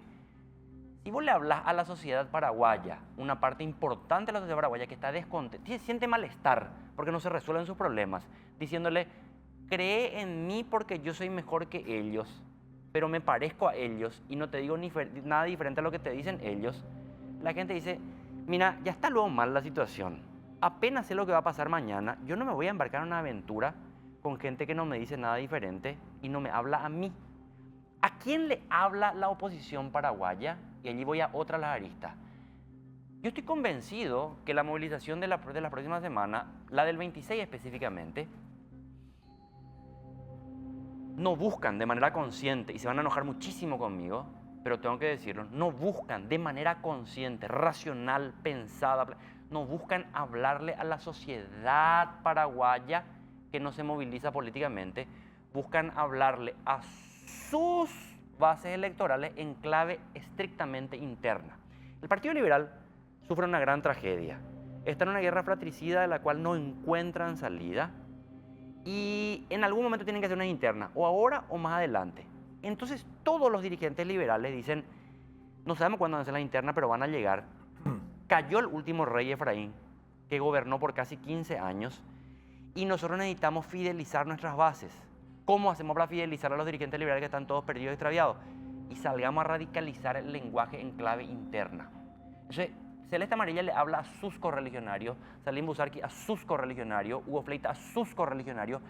si vos le hablas a la sociedad paraguaya, una parte importante de la sociedad paraguaya que está descontenta, siente malestar porque no se resuelven sus problemas, diciéndole, cree en mí porque yo soy mejor que ellos, pero me parezco a ellos y no te digo nada diferente a lo que te dicen ellos, la gente dice, mira, ya está luego mal la situación, apenas sé lo que va a pasar mañana, yo no me voy a embarcar en una aventura con gente que no me dice nada diferente y no me habla a mí. ¿A quién le habla la oposición paraguaya? Y allí voy a otra las aristas. Yo estoy convencido que la movilización de la próxima semana, la del 26 específicamente, no buscan de manera consciente, y se van a enojar muchísimo conmigo, pero tengo que decirlo, no buscan de manera consciente, racional, pensada, no buscan hablarle a la sociedad paraguaya que no se moviliza políticamente, buscan hablarle a sus bases electorales en clave estrictamente interna. El Partido Liberal sufre una gran tragedia. Está en una guerra fratricida de la cual no encuentran salida y en algún momento tienen que hacer una interna, o ahora o más adelante. Entonces todos los dirigentes liberales dicen, no sabemos cuándo van a hacer la interna, pero van a llegar. Cayó el último rey Efraín, que gobernó por casi 15 años, y nosotros necesitamos fidelizar nuestras bases. ¿Cómo hacemos para fidelizar a los dirigentes liberales que están todos perdidos y extraviados? Y salgamos a radicalizar el lenguaje en clave interna. Entonces, Celeste Amarilla le habla a sus correligionarios, Salim Busarqui a sus correligionarios, Hugo Fleita a sus correligionarios,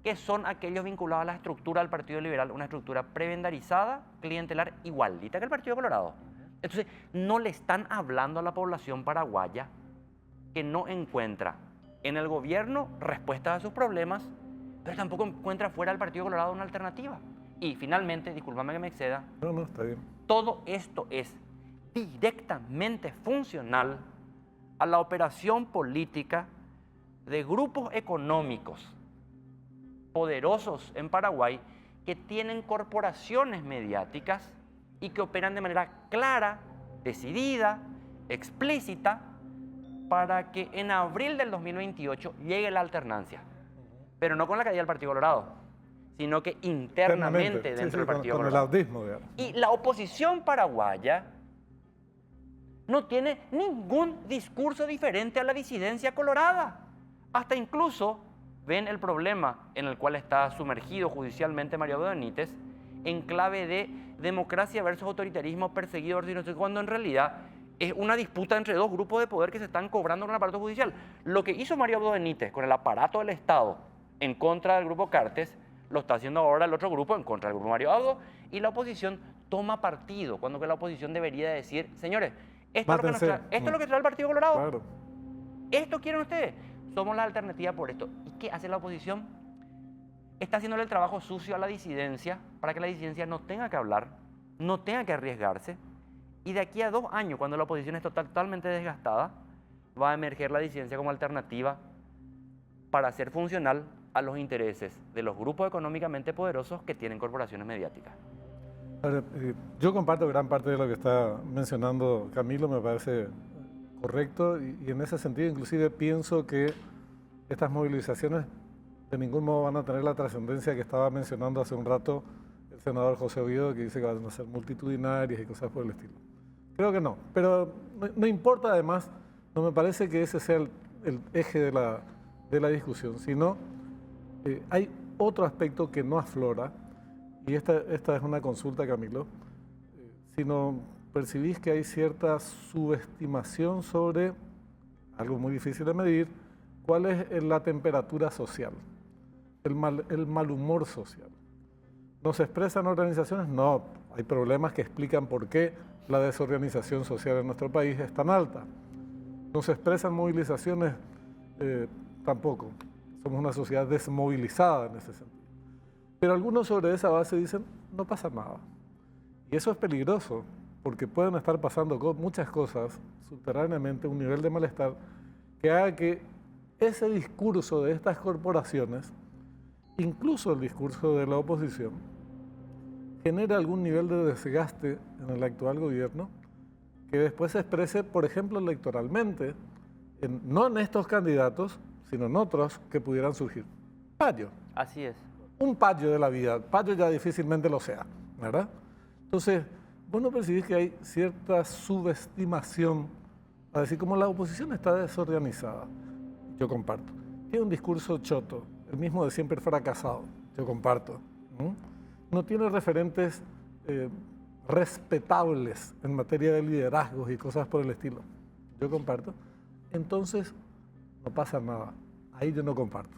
que son aquellos vinculados a la estructura del Partido Liberal, una estructura prebendarizada, clientelar, igualita que el Partido Colorado. Entonces, no le están hablando a la población paraguaya que no encuentra en el gobierno respuestas a sus problemas, pero tampoco encuentra fuera del Partido Colorado una alternativa. Y finalmente, discúlpame que me exceda, No, está bien. todo esto es directamente funcional a la operación política de grupos económicos poderosos en Paraguay que tienen corporaciones mediáticas y que operan de manera clara, decidida, explícita, para que en abril del 2028 llegue la alternancia. Pero no con la caída del Partido Colorado, sino que internamente dentro del Partido con el Colorado. audismo, digamos. Y la oposición paraguaya no tiene ningún discurso diferente a la disidencia colorada. Hasta incluso ven el problema en el cual está sumergido judicialmente Mario Benítez en clave de democracia versus autoritarismo, perseguido versus no sé, cuando en realidad es una disputa entre dos grupos de poder que se están cobrando con el aparato judicial. Lo que hizo Mario Benítez con el aparato del Estado en contra del grupo Cartes, lo está haciendo ahora el otro grupo en contra del grupo Mario Abdo, y la oposición toma partido, cuando que la oposición debería decir, señores, esto es lo que trae el Partido Colorado. Claro. ¿Esto quieren ustedes? Somos la alternativa por esto. ¿Y qué hace la oposición? Está haciéndole el trabajo sucio a la disidencia para que la disidencia no tenga que hablar, no tenga que arriesgarse. Y de aquí a 2 años, cuando la oposición esté totalmente desgastada, va a emerger la disidencia como alternativa para hacer funcional a los intereses de los grupos económicamente poderosos que tienen corporaciones mediáticas. Ahora, yo comparto gran parte de lo que está mencionando Camilo, me parece correcto, y en ese sentido inclusive pienso que estas movilizaciones de ningún modo van a tener la trascendencia que estaba mencionando hace un rato el senador José Oviedo, que dice que van a ser multitudinarias y cosas por el estilo. Creo que no, pero no importa, además, no me parece que ese sea el eje de la discusión, sino hay otro aspecto que no aflora, y esta es una consulta, Camilo, sino percibís que hay cierta subestimación sobre algo muy difícil de medir, cuál es la temperatura social, el mal humor social. ¿No se expresan organizaciones? No, hay problemas que explican por qué la desorganización social en nuestro país es tan alta. ¿No se expresan movilizaciones? Tampoco. Somos una sociedad desmovilizada en ese sentido. Pero algunos sobre esa base dicen, no pasa nada. Y eso es peligroso, porque pueden estar pasando muchas cosas subterráneamente, un nivel de malestar, que haga que ese discurso de estas corporaciones, incluso el discurso de la oposición, genere algún nivel de desgaste en el actual gobierno, que después se exprese, por ejemplo, electoralmente, no en estos candidatos, sino en otros que pudieran surgir. Payo. Así es. Un payo de la vida. Payo ya difícilmente lo sea, ¿verdad? Entonces, vos no percibís que hay cierta subestimación, a decir, como la oposición está desorganizada. Yo comparto. Tiene un discurso choto, el mismo de siempre fracasado. Yo comparto. No tiene referentes respetables en materia de liderazgos y cosas por el estilo. Yo comparto. Entonces, no pasa nada. Ahí yo no comparto.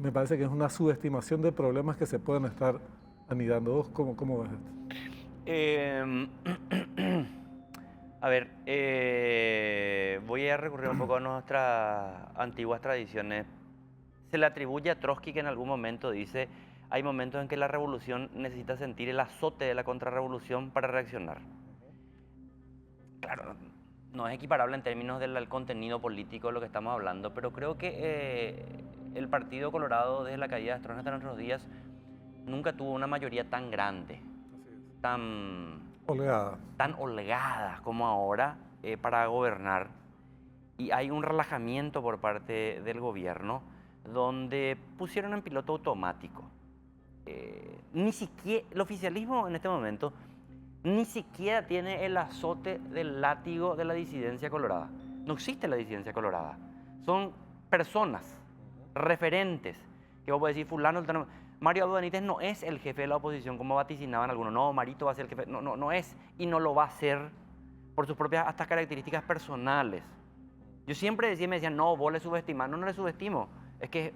Me parece que es una subestimación de problemas que se pueden estar anidando. ¿Vos cómo ves esto? A ver, voy a recurrir un poco a nuestras antiguas tradiciones. Se le atribuye a Trotsky que en algún momento dice, hay momentos en que la revolución necesita sentir el azote de la contrarrevolución para reaccionar. Claro, no es equiparable en términos del contenido político de lo que estamos hablando, pero creo que el Partido Colorado, desde la caída de Stroessner hasta nuestros días, nunca tuvo una mayoría tan grande, tan holgada como ahora para gobernar. Y hay un relajamiento por parte del gobierno, donde pusieron en piloto automático. Ni siquiera, el oficialismo en este momento ni siquiera tiene el azote del látigo de la disidencia colorada. No existe la disidencia colorada. Son personas, referentes, que vos podés decir, fulano, Mario Abdo Benítez no es el jefe de la oposición como vaticinaban algunos. No, Marito va a ser el jefe. No es y no lo va a ser por sus propias hasta características personales. Yo siempre decía, me decían, no, vos le subestimás. No le subestimo. Es que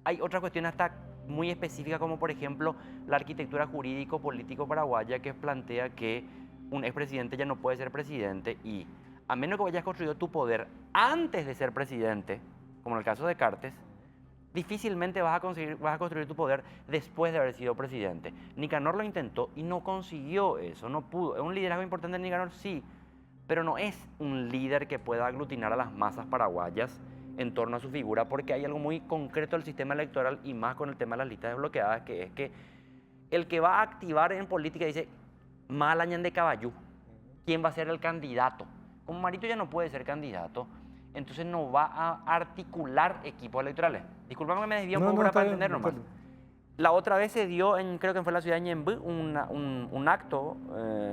hay otras cuestiones hasta muy específicas, como por ejemplo la arquitectura jurídico-político paraguaya, que plantea que un expresidente ya no puede ser presidente y a menos que hayas construido tu poder antes de ser presidente, como en el caso de Cartes, difícilmente vas a construir tu poder después de haber sido presidente. Nicanor lo intentó y no consiguió eso, no pudo. ¿Es un liderazgo importante en Nicanor? Sí, pero no es un líder que pueda aglutinar a las masas paraguayas en torno a su figura, porque hay algo muy concreto del sistema electoral y más con el tema de las listas desbloqueadas, que es que el que va a activar en política dice, Malañan de Caballú, ¿quién va a ser el candidato? Como Marito ya no puede ser candidato, entonces no va a articular equipos electorales. Disculpame que me desvío un poco para entender nomás. La otra vez se dio, creo que fue en la ciudad de Ñemby, un acto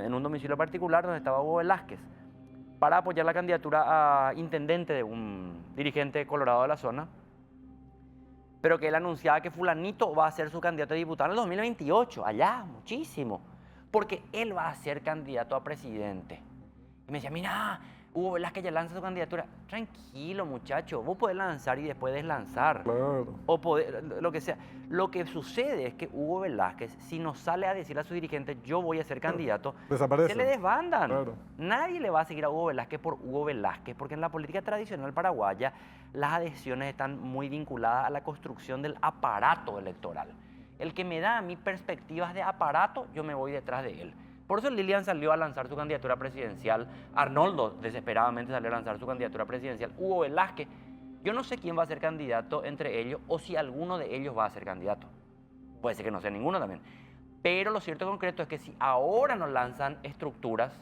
en un domicilio particular donde estaba Hugo Velázquez para apoyar la candidatura a intendente de un dirigente colorado de la zona, pero que él anunciaba que fulanito va a ser su candidato a diputado en el 2028, allá, muchísimo, porque él va a ser candidato a presidente. Y me decía, mira, Hugo Velázquez ya lanza su candidatura. Tranquilo, muchacho, vos podés lanzar y después deslanzar. Claro. O lo que sea. Lo que sucede es que Hugo Velázquez, si no sale a decirle a su dirigente, yo voy a ser candidato, desaparece. Se le desbandan. Claro. Nadie le va a seguir a Hugo Velázquez por Hugo Velázquez, porque en la política tradicional paraguaya las adhesiones están muy vinculadas a la construcción del aparato electoral. El que me da a mí perspectivas de aparato, yo me voy detrás de él. Por eso Lilian salió a lanzar su candidatura presidencial, Arnoldo desesperadamente salió a lanzar su candidatura presidencial, Hugo Velázquez. Yo no sé quién va a ser candidato entre ellos o si alguno de ellos va a ser candidato. Puede ser que no sea ninguno también. Pero lo cierto y concreto es que si ahora nos lanzan estructuras,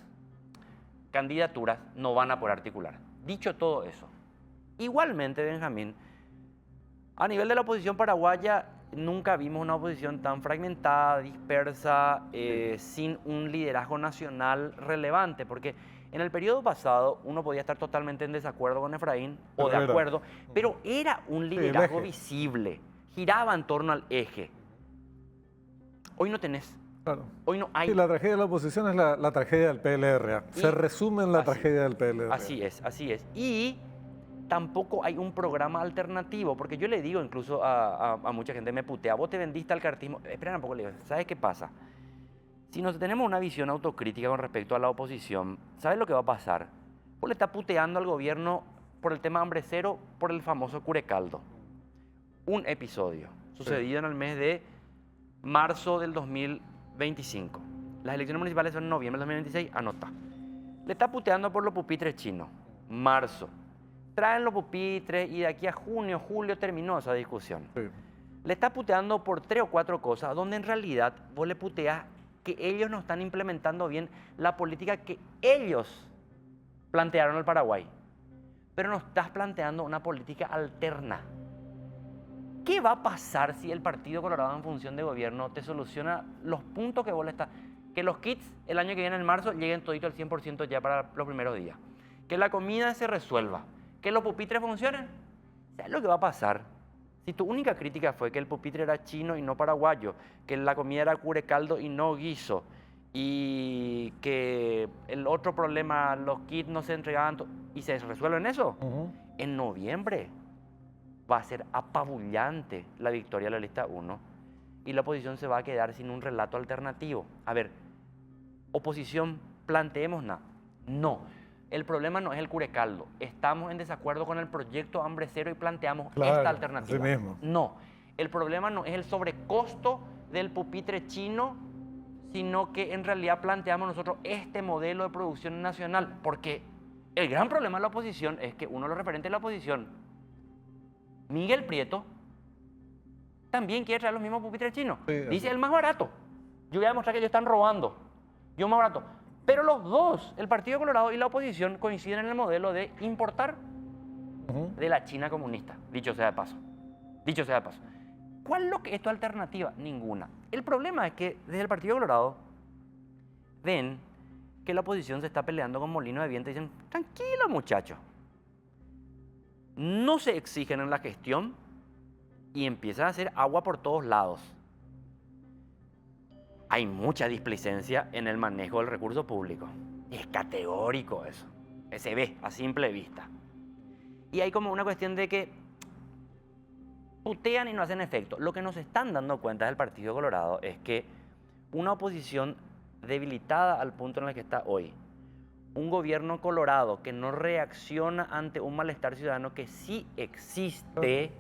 candidaturas, no van a poder articular. Dicho todo eso, igualmente, Benjamín, a nivel de la oposición paraguaya, nunca vimos una oposición tan fragmentada, dispersa, sin un liderazgo nacional relevante, porque en el periodo pasado uno podía estar totalmente en desacuerdo con Efraín o de acuerdo, pero era un liderazgo visible, giraba en torno al eje. Hoy no tenés. Claro. Hoy no hay. Sí, la tragedia de la oposición es la tragedia del PLR. Se resume en la tragedia del PLR. Así es, así es. Y tampoco hay un programa alternativo, porque yo le digo incluso a mucha gente, me putea, vos te vendiste al cartismo. Espera un poco, le digo, ¿sabes qué pasa? Si nos tenemos una visión autocrítica con respecto a la oposición, ¿sabes lo que va a pasar? Vos le estás puteando al gobierno por el tema hambre cero, por el famoso Curecaldo. Un episodio sucedido en el mes de marzo del 2025. Las elecciones municipales son en noviembre del 2026, anota. Le está puteando por los pupitres chinos. Marzo. Traen los pupitres y de aquí a junio, julio terminó esa discusión. Sí. Le está puteando por 3 o 4 cosas, donde en realidad vos le puteás que ellos no están implementando bien la política que ellos plantearon al Paraguay. Pero no estás planteando una política alterna. ¿Qué va a pasar si el Partido Colorado en función de gobierno te soluciona los puntos que vos le estás... Que los kits el año que viene en marzo lleguen todito al 100% ya para los primeros días. Que la comida se resuelva. Que los pupitres funcionen. ¿Sabes lo que va a pasar? Si tu única crítica fue que el pupitre era chino y no paraguayo, que la comida era curecaldo y no guiso, y que el otro problema, los kits no se entregaban y se resuelven eso, en noviembre va a ser apabullante la victoria de la lista 1 y la oposición se va a quedar sin un relato alternativo. A ver, oposición, planteemos nada. No. El problema no es el curecaldo. Estamos en desacuerdo con el proyecto Hambre Cero y planteamos esta alternativa. Así mismo. No. El problema no es el sobrecosto del pupitre chino, sino que en realidad planteamos nosotros este modelo de producción nacional. Porque el gran problema de la oposición es que uno de los referentes de la oposición, Miguel Prieto, también quiere traer los mismos pupitres chinos. Sí, dice el más barato. Yo voy a demostrar que ellos están robando. Yo más barato. Pero los dos, el Partido Colorado y la oposición, coinciden en el modelo de importar de la China comunista, dicho sea de paso. Dicho sea de paso. ¿Cuál es lo que es tu alternativa? Ninguna. El problema es que desde el Partido Colorado ven que la oposición se está peleando con molino de viento y dicen, tranquilo muchachos, no se exigen en la gestión y empiezan a hacer agua por todos lados. Hay mucha displicencia en el manejo del recurso público. Y es categórico eso. Se ve a simple vista. Y hay como una cuestión de que putean y no hacen efecto. Lo que nos están dando cuenta del Partido Colorado es que una oposición debilitada al punto en el que está hoy, un gobierno colorado que no reacciona ante un malestar ciudadano que sí existe,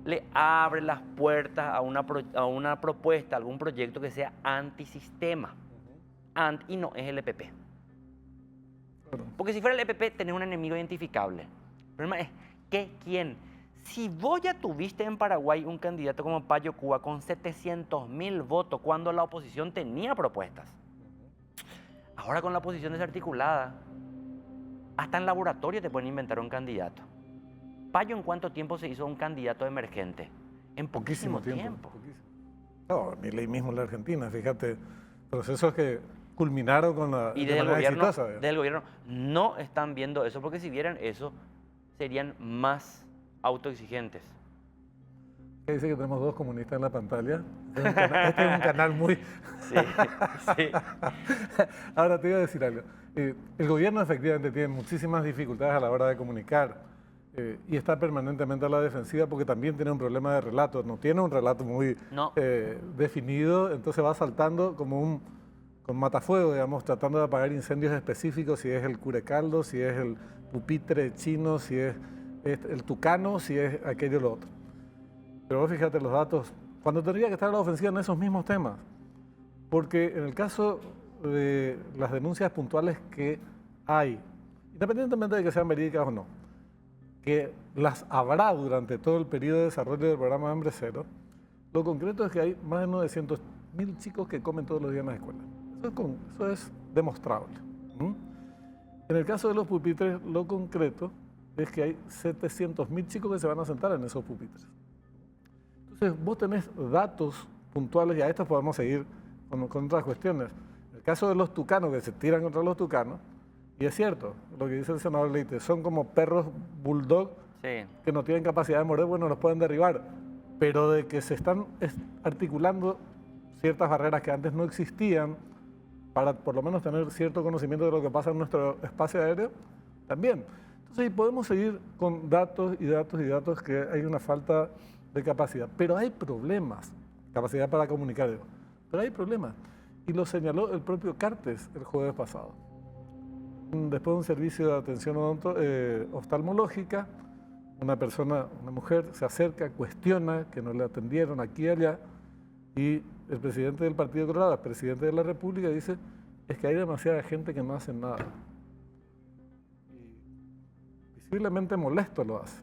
le abre las puertas a una propuesta, a algún proyecto que sea antisistema. Y no es el EPP. Porque si fuera el EPP, tenés un enemigo identificable. El problema es que quién. Si vos ya tuviste en Paraguay un candidato como Payo Cuba con 700.000 votos cuando la oposición tenía propuestas, ahora con la oposición desarticulada, hasta en laboratorio te pueden inventar un candidato. Payo, ¿en cuánto tiempo se hizo un candidato emergente? En poquísimo tiempo. Poquísimo. No, ni ley mismo en la Argentina, fíjate, procesos que culminaron con la y desde el gobierno no están viendo eso, porque si vieran eso, serían más autoexigentes. Dice que tenemos 2 comunistas en la pantalla. Este es un canal muy... Sí, sí. Ahora te iba a decir algo. El gobierno efectivamente tiene muchísimas dificultades a la hora de comunicar y está permanentemente a la defensiva porque también tiene un problema de relato. No tiene un relato muy definido, entonces va saltando como con matafuego, digamos, tratando de apagar incendios específicos, si es el curecaldo, si es el pupitre chino, si es el tucano, si es aquello o lo otro. Pero vos fíjate los datos, cuando tendría que estar a la ofensiva en esos mismos temas, porque en el caso de las denuncias puntuales que hay, independientemente de que sean verídicas o no, que las habrá durante todo el periodo de desarrollo del programa Hambre Cero, lo concreto es que hay más de 900.000 chicos que comen todos los días en la escuela. Eso es demostrable. En el caso de los pupitres, lo concreto es que hay 700.000 chicos que se van a sentar en esos pupitres. Entonces, vos tenés datos puntuales y a estos podemos seguir con otras cuestiones. En el caso de los tucanos, que se tiran contra los tucanos, y es cierto, lo que dice el senador Leite, son como perros bulldog que no tienen capacidad de morder, bueno, los pueden derribar, pero de que se están articulando ciertas barreras que antes no existían para por lo menos tener cierto conocimiento de lo que pasa en nuestro espacio aéreo, también. Entonces, podemos seguir con datos y datos y datos que hay una falta de capacidad, pero hay problemas, capacidad para comunicar, pero hay problemas. Y lo señaló el propio Cartes el jueves pasado. Después de un servicio de atención oftalmológica, una mujer se acerca, cuestiona que no le atendieron aquí y allá, y el presidente del Partido Colorado, el presidente de la República, dice, es que hay demasiada gente que no hace nada. Y visiblemente molesto lo hace.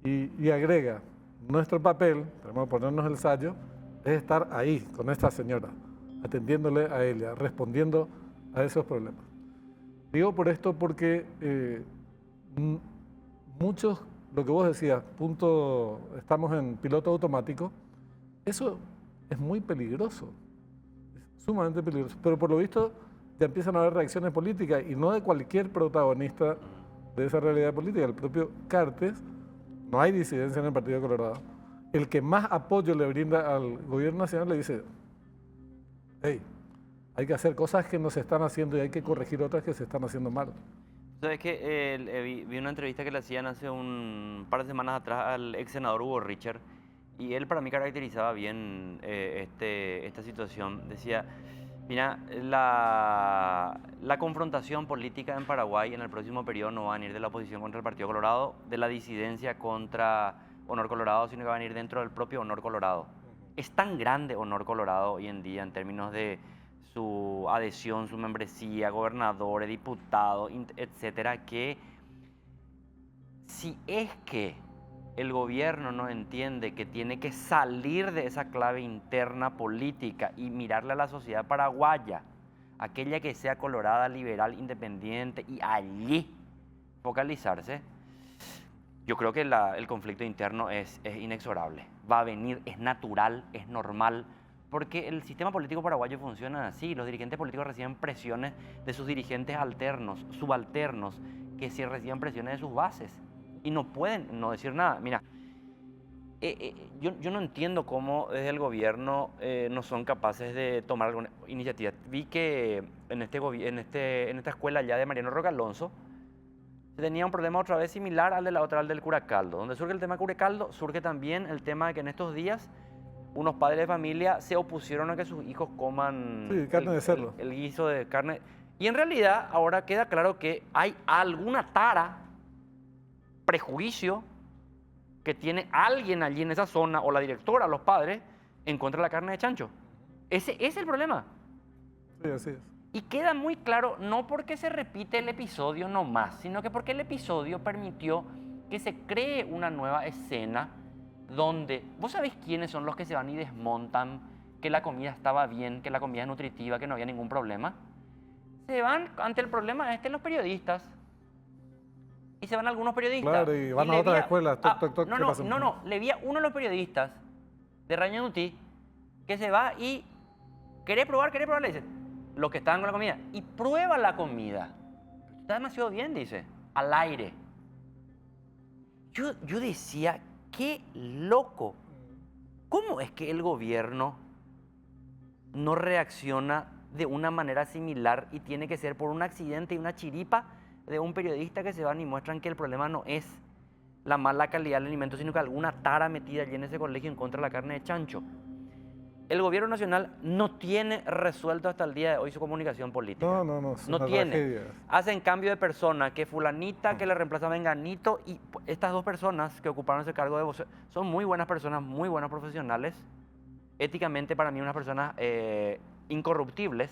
Y agrega, nuestro papel, tenemos que ponernos el sayo, es estar ahí con esta señora, atendiéndole a ella, respondiendo a esos problemas. Digo por esto porque muchos, lo que vos decías, estamos en piloto automático, eso es muy peligroso, es sumamente peligroso, pero por lo visto ya empiezan a haber reacciones políticas y no de cualquier protagonista de esa realidad política, el propio Cartes. No hay disidencia en el Partido Colorado. El que más apoyo le brinda al gobierno nacional le dice, hey, hay que hacer cosas que no se están haciendo y hay que corregir otras que se están haciendo mal. ¿Sabes que vi una entrevista que le hacían hace un par de semanas atrás al ex senador Hugo Richard y él para mí caracterizaba bien esta situación. Decía, mira, la confrontación política en Paraguay en el próximo periodo no va a venir de la oposición contra el Partido Colorado, de la disidencia contra Honor Colorado, sino que va a venir dentro del propio Honor Colorado. Es tan grande Honor Colorado hoy en día en términos de su adhesión, su membresía, gobernadores, diputados, etcétera, que si es que el gobierno no entiende que tiene que salir de esa clave interna política y mirarle a la sociedad paraguaya, aquella que sea colorada, liberal, independiente, y allí focalizarse, yo creo que el conflicto interno es inexorable. Va a venir, es natural, es normal, porque el sistema político paraguayo funciona así. Los dirigentes políticos reciben presiones de sus dirigentes alternos, subalternos, que sí reciben presiones de sus bases. Y no pueden no decir nada. Mira, yo no entiendo cómo desde el gobierno no son capaces de tomar alguna iniciativa. Vi que en esta escuela ya de Mariano Roca Alonso tenía un problema otra vez similar al de la otra, al del Curacaldo. Donde surge el tema Curacaldo, surge también el tema de que en estos días unos padres de familia se opusieron a que sus hijos coman carne de cerdo. El guiso de carne. Y en realidad ahora queda claro que hay alguna tara, prejuicio, que tiene alguien allí en esa zona, o la directora, los padres, en contra de la carne de chancho. Ese es el problema. Sí, así es. Y queda muy claro, no porque se repite el episodio nomás, sino que porque el episodio permitió que se cree una nueva escena donde, ¿vos sabés quiénes son los que se van y desmontan que la comida estaba bien, que la comida es nutritiva, que no había ningún problema? Se van ante el problema los periodistas. Y se van algunos periodistas. Claro, y van a otras escuelas. No, le vi a uno de los periodistas de Rañanuti que se va y ¿querés probar? Le dice, los que estaban con la comida. Y prueba la comida. Está demasiado bien, dice, al aire. Yo decía, qué loco. ¿Cómo es que el gobierno no reacciona de una manera similar y tiene que ser por un accidente y una chiripa de un periodista que se van y muestran que el problema no es la mala calidad del alimento, sino que alguna tara metida allí en ese colegio en contra de la carne de chancho? El gobierno nacional no tiene resuelto hasta el día de hoy su comunicación política. No tiene. Tragedia. Hacen cambio de persona, que fulanita que le reemplaza a menganito, y estas dos personas que ocuparon ese cargo de vocero son muy buenas personas, muy buenos profesionales, éticamente para mí unas personas incorruptibles,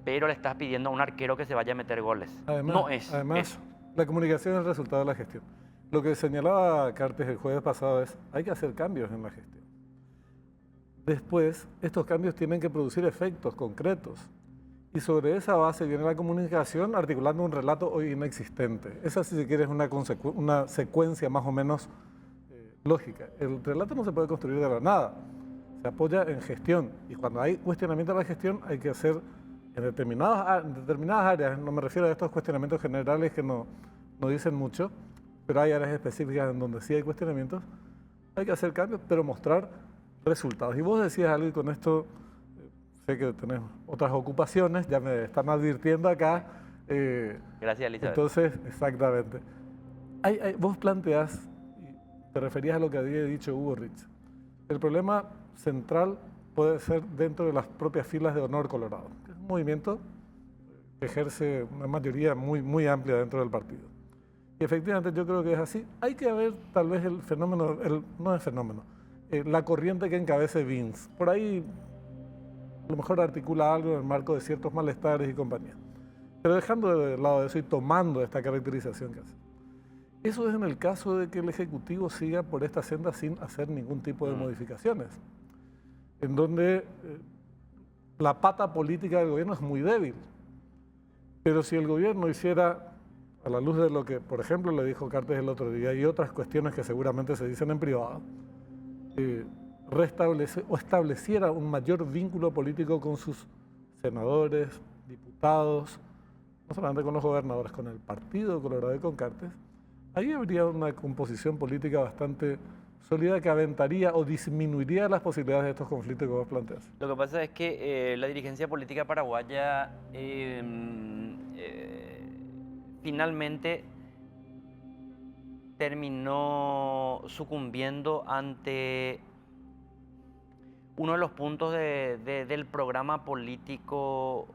pero le estás pidiendo a un arquero que se vaya a meter goles. Además, no es eso. La comunicación es el resultado de la gestión. Lo que señalaba Cartes el jueves pasado es, hay que hacer cambios en la gestión. Después, estos cambios tienen que producir efectos concretos. Y sobre esa base viene la comunicación articulando un relato hoy inexistente. Esa, si se quiere, es una secuencia más o menos lógica. El relato no se puede construir de la nada. Se apoya en gestión. Y cuando hay cuestionamiento de la gestión, hay que hacer en determinadas áreas. No me refiero a estos cuestionamientos generales que no dicen mucho, pero hay áreas específicas en donde sí hay cuestionamientos. Hay que hacer cambios, pero mostrar resultados. Y vos decías algo, y con esto sé que tenés otras ocupaciones, ya me están advirtiendo acá. Gracias, Elizabeth. Entonces, exactamente. Vos planteás, y te referías a lo que había dicho Hugo Rich, el problema central puede ser dentro de las propias filas de Honor Colorado, que es un movimiento que ejerce una mayoría muy, muy amplia dentro del partido. Y efectivamente yo creo que es así. Hay que ver tal vez el fenómeno, no el fenómeno, la corriente que encabece Vince. Por ahí a lo mejor articula algo en el marco de ciertos malestares y compañía. Pero dejando de lado eso y tomando esta caracterización que hace. Eso es en el caso de que el Ejecutivo siga por esta senda sin hacer ningún tipo de modificaciones, en donde la pata política del gobierno es muy débil. Pero si el gobierno hiciera, a la luz de lo que, por ejemplo, le dijo Cartes el otro día y otras cuestiones que seguramente se dicen en privado, estableciera un mayor vínculo político con sus senadores, diputados, no solamente con los gobernadores, con el Partido Colorado y con Cartes, ahí habría una composición política bastante sólida que aventaría o disminuiría las posibilidades de estos conflictos que vos planteas. Lo que pasa es que la dirigencia política paraguaya finalmente terminó sucumbiendo ante uno de los puntos del programa político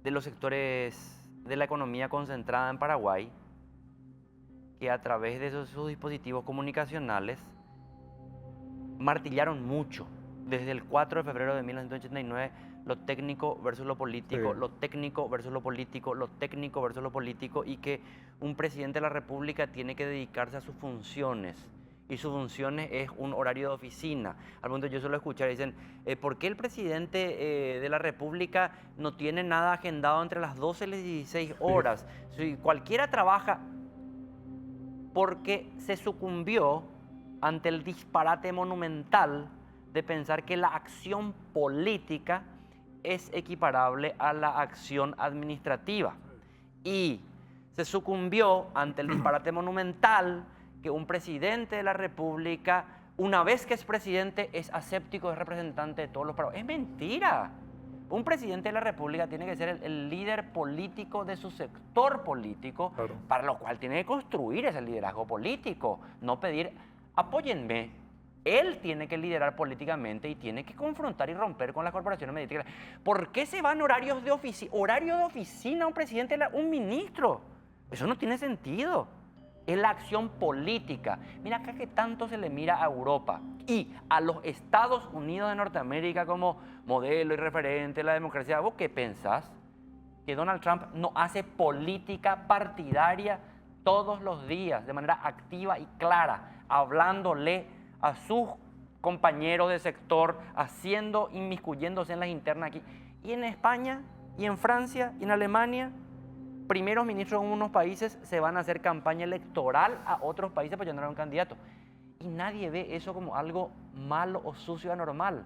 de los sectores de la economía concentrada en Paraguay, que a través de sus dispositivos comunicacionales martillaron mucho, desde el 4 de febrero de 1989, lo técnico versus lo político, Sí. lo técnico versus lo político, lo técnico versus lo político, y que un presidente de la República tiene que dedicarse a sus funciones, y sus funciones es un horario de oficina. Al punto yo suelo escuchar, dicen, ¿por qué el presidente de la República no tiene nada agendado entre las 12 y las 16 horas? Si cualquiera trabaja. porque se sucumbió ante el disparate monumental de pensar que la acción política es equiparable a la acción administrativa. Y se sucumbió ante el disparate monumental que un presidente de la República, una vez que es presidente, es aséptico, es representante de todos los paraguayos. Es mentira. Un presidente de la República tiene que ser el líder político de su sector político, Claro. para lo cual tiene que construir ese liderazgo político, no pedir, apóyenme. Él tiene que liderar políticamente y tiene que confrontar y romper con las corporaciones mediáticas. ¿Por qué se van horarios de oficina? Horario de oficina un presidente, un ministro. Eso no tiene sentido. Es la acción política. Mira acá que tanto se le mira a Europa y a los Estados Unidos de Norteamérica como modelo y referente de la democracia. ¿Vos qué pensás? Que Donald Trump no hace política partidaria todos los días, de manera activa y clara, hablándole a sus compañeros de sector, inmiscuyéndose en las internas aquí. Y en España, y en Francia, y en Alemania, primeros ministros en unos países se van a hacer campaña electoral a otros países para llenar a un candidato. Y nadie ve eso como algo malo o sucio, anormal.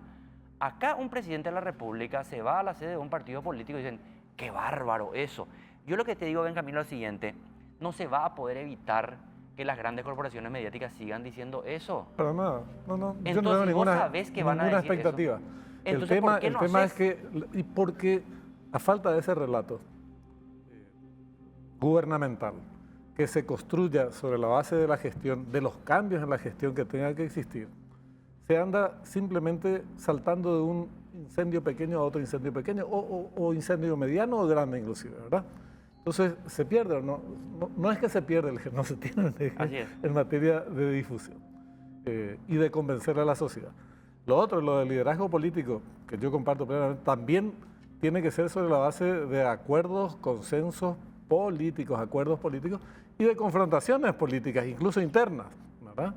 Acá un presidente de la República se va a la sede de un partido político y dicen, qué bárbaro eso. Yo lo que te digo, Benjamín, es lo siguiente, no se va a poder evitar que las grandes corporaciones mediáticas sigan diciendo eso. Para nada. No, yo Entonces, no veo vos ninguna, sabés que van a ninguna decir expectativa. eso. El Entonces, tema, ¿por qué el no tema es haces? que, y porque a falta de ese relato gubernamental que se construya sobre la base de la gestión, de los cambios en la gestión que tenga que existir, se anda simplemente saltando de un incendio pequeño a otro incendio pequeño, o incendio mediano o grande inclusive, ¿verdad? Entonces se pierde, no es que se pierde el eje, no se tiene el eje Así es. en materia de difusión y de convencer a la sociedad. Lo otro, lo del liderazgo político, que yo comparto plenamente, también tiene que ser sobre la base de acuerdos, consensos políticos, acuerdos políticos y de confrontaciones políticas, incluso internas, ¿verdad?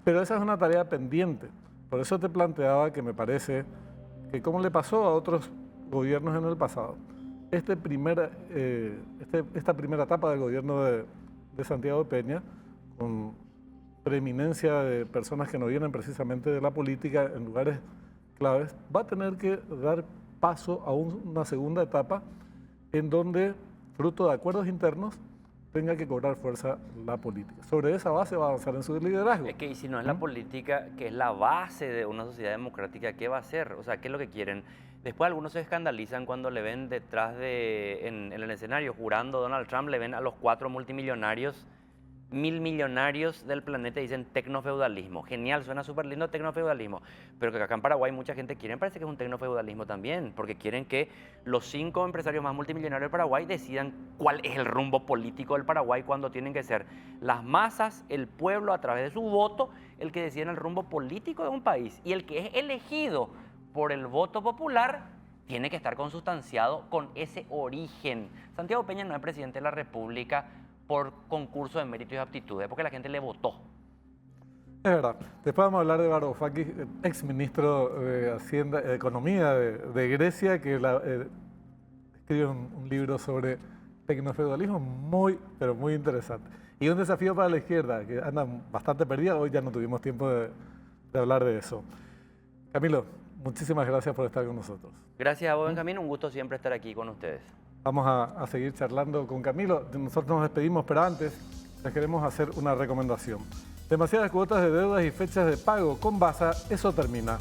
Pero esa es una tarea pendiente. Por eso te planteaba que me parece que, como le pasó a otros gobiernos en el pasado, esta primera etapa del gobierno de Santiago Peña, con preeminencia de personas que no vienen precisamente de la política en lugares claves, va a tener que dar paso a una segunda etapa en donde, fruto de acuerdos internos, tenga que cobrar fuerza la política. Sobre esa base va a avanzar en su liderazgo. Es que y si no es la política, que es la base de una sociedad democrática, ¿qué va a hacer? O sea, ¿qué es lo que quieren? Después algunos se escandalizan cuando le ven detrás en el escenario, jurando Donald Trump, le ven a los 4 multimillonarios, 1000 millonarios del planeta y dicen tecnofeudalismo. Genial, suena súper lindo tecnofeudalismo, pero que acá en Paraguay mucha gente quiere, parece que es un tecnofeudalismo también, porque quieren que los 5 empresarios más multimillonarios de Paraguay decidan cuál es el rumbo político del Paraguay, cuando tienen que ser las masas, el pueblo, a través de su voto, el que deciden el rumbo político de un país. Y el que es elegido por el voto popular tiene que estar consustanciado con ese origen. Santiago Peña no es presidente de la República por concurso de méritos y aptitudes, porque la gente le votó. Es verdad. Después vamos a hablar de Varoufakis, exministro de Hacienda, de Economía de Grecia, que escribe un libro sobre tecnofeudalismo muy, pero muy interesante. Y un desafío para la izquierda, que anda bastante perdida. Hoy ya no tuvimos tiempo de hablar de eso. Camilo, muchísimas gracias por estar con nosotros. Gracias a vos, Benjamín. Un gusto siempre estar aquí con ustedes. Vamos a seguir charlando con Camilo. Nosotros nos despedimos, pero antes les queremos hacer una recomendación. Demasiadas cuotas de deudas y fechas de pago. Con Basa, eso termina.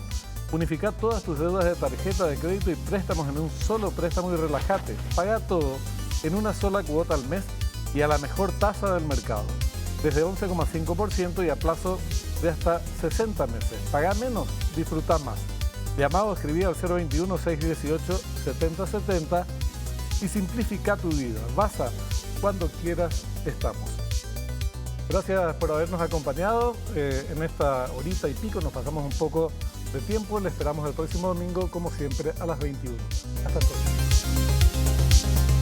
Unifica todas tus deudas de tarjeta de crédito y préstamos en un solo préstamo y relájate. Paga todo en una sola cuota al mes y a la mejor tasa del mercado. Desde 11,5% y a plazo de hasta 60 meses. Paga menos, disfruta más. Llamado o escribí al 021-618-7070 y simplifica tu vida. Basa, cuando quieras estamos. Gracias por habernos acompañado en esta horita y pico. Nos pasamos un poco de tiempo. Le esperamos el próximo domingo, como siempre, a las 21. Hasta entonces.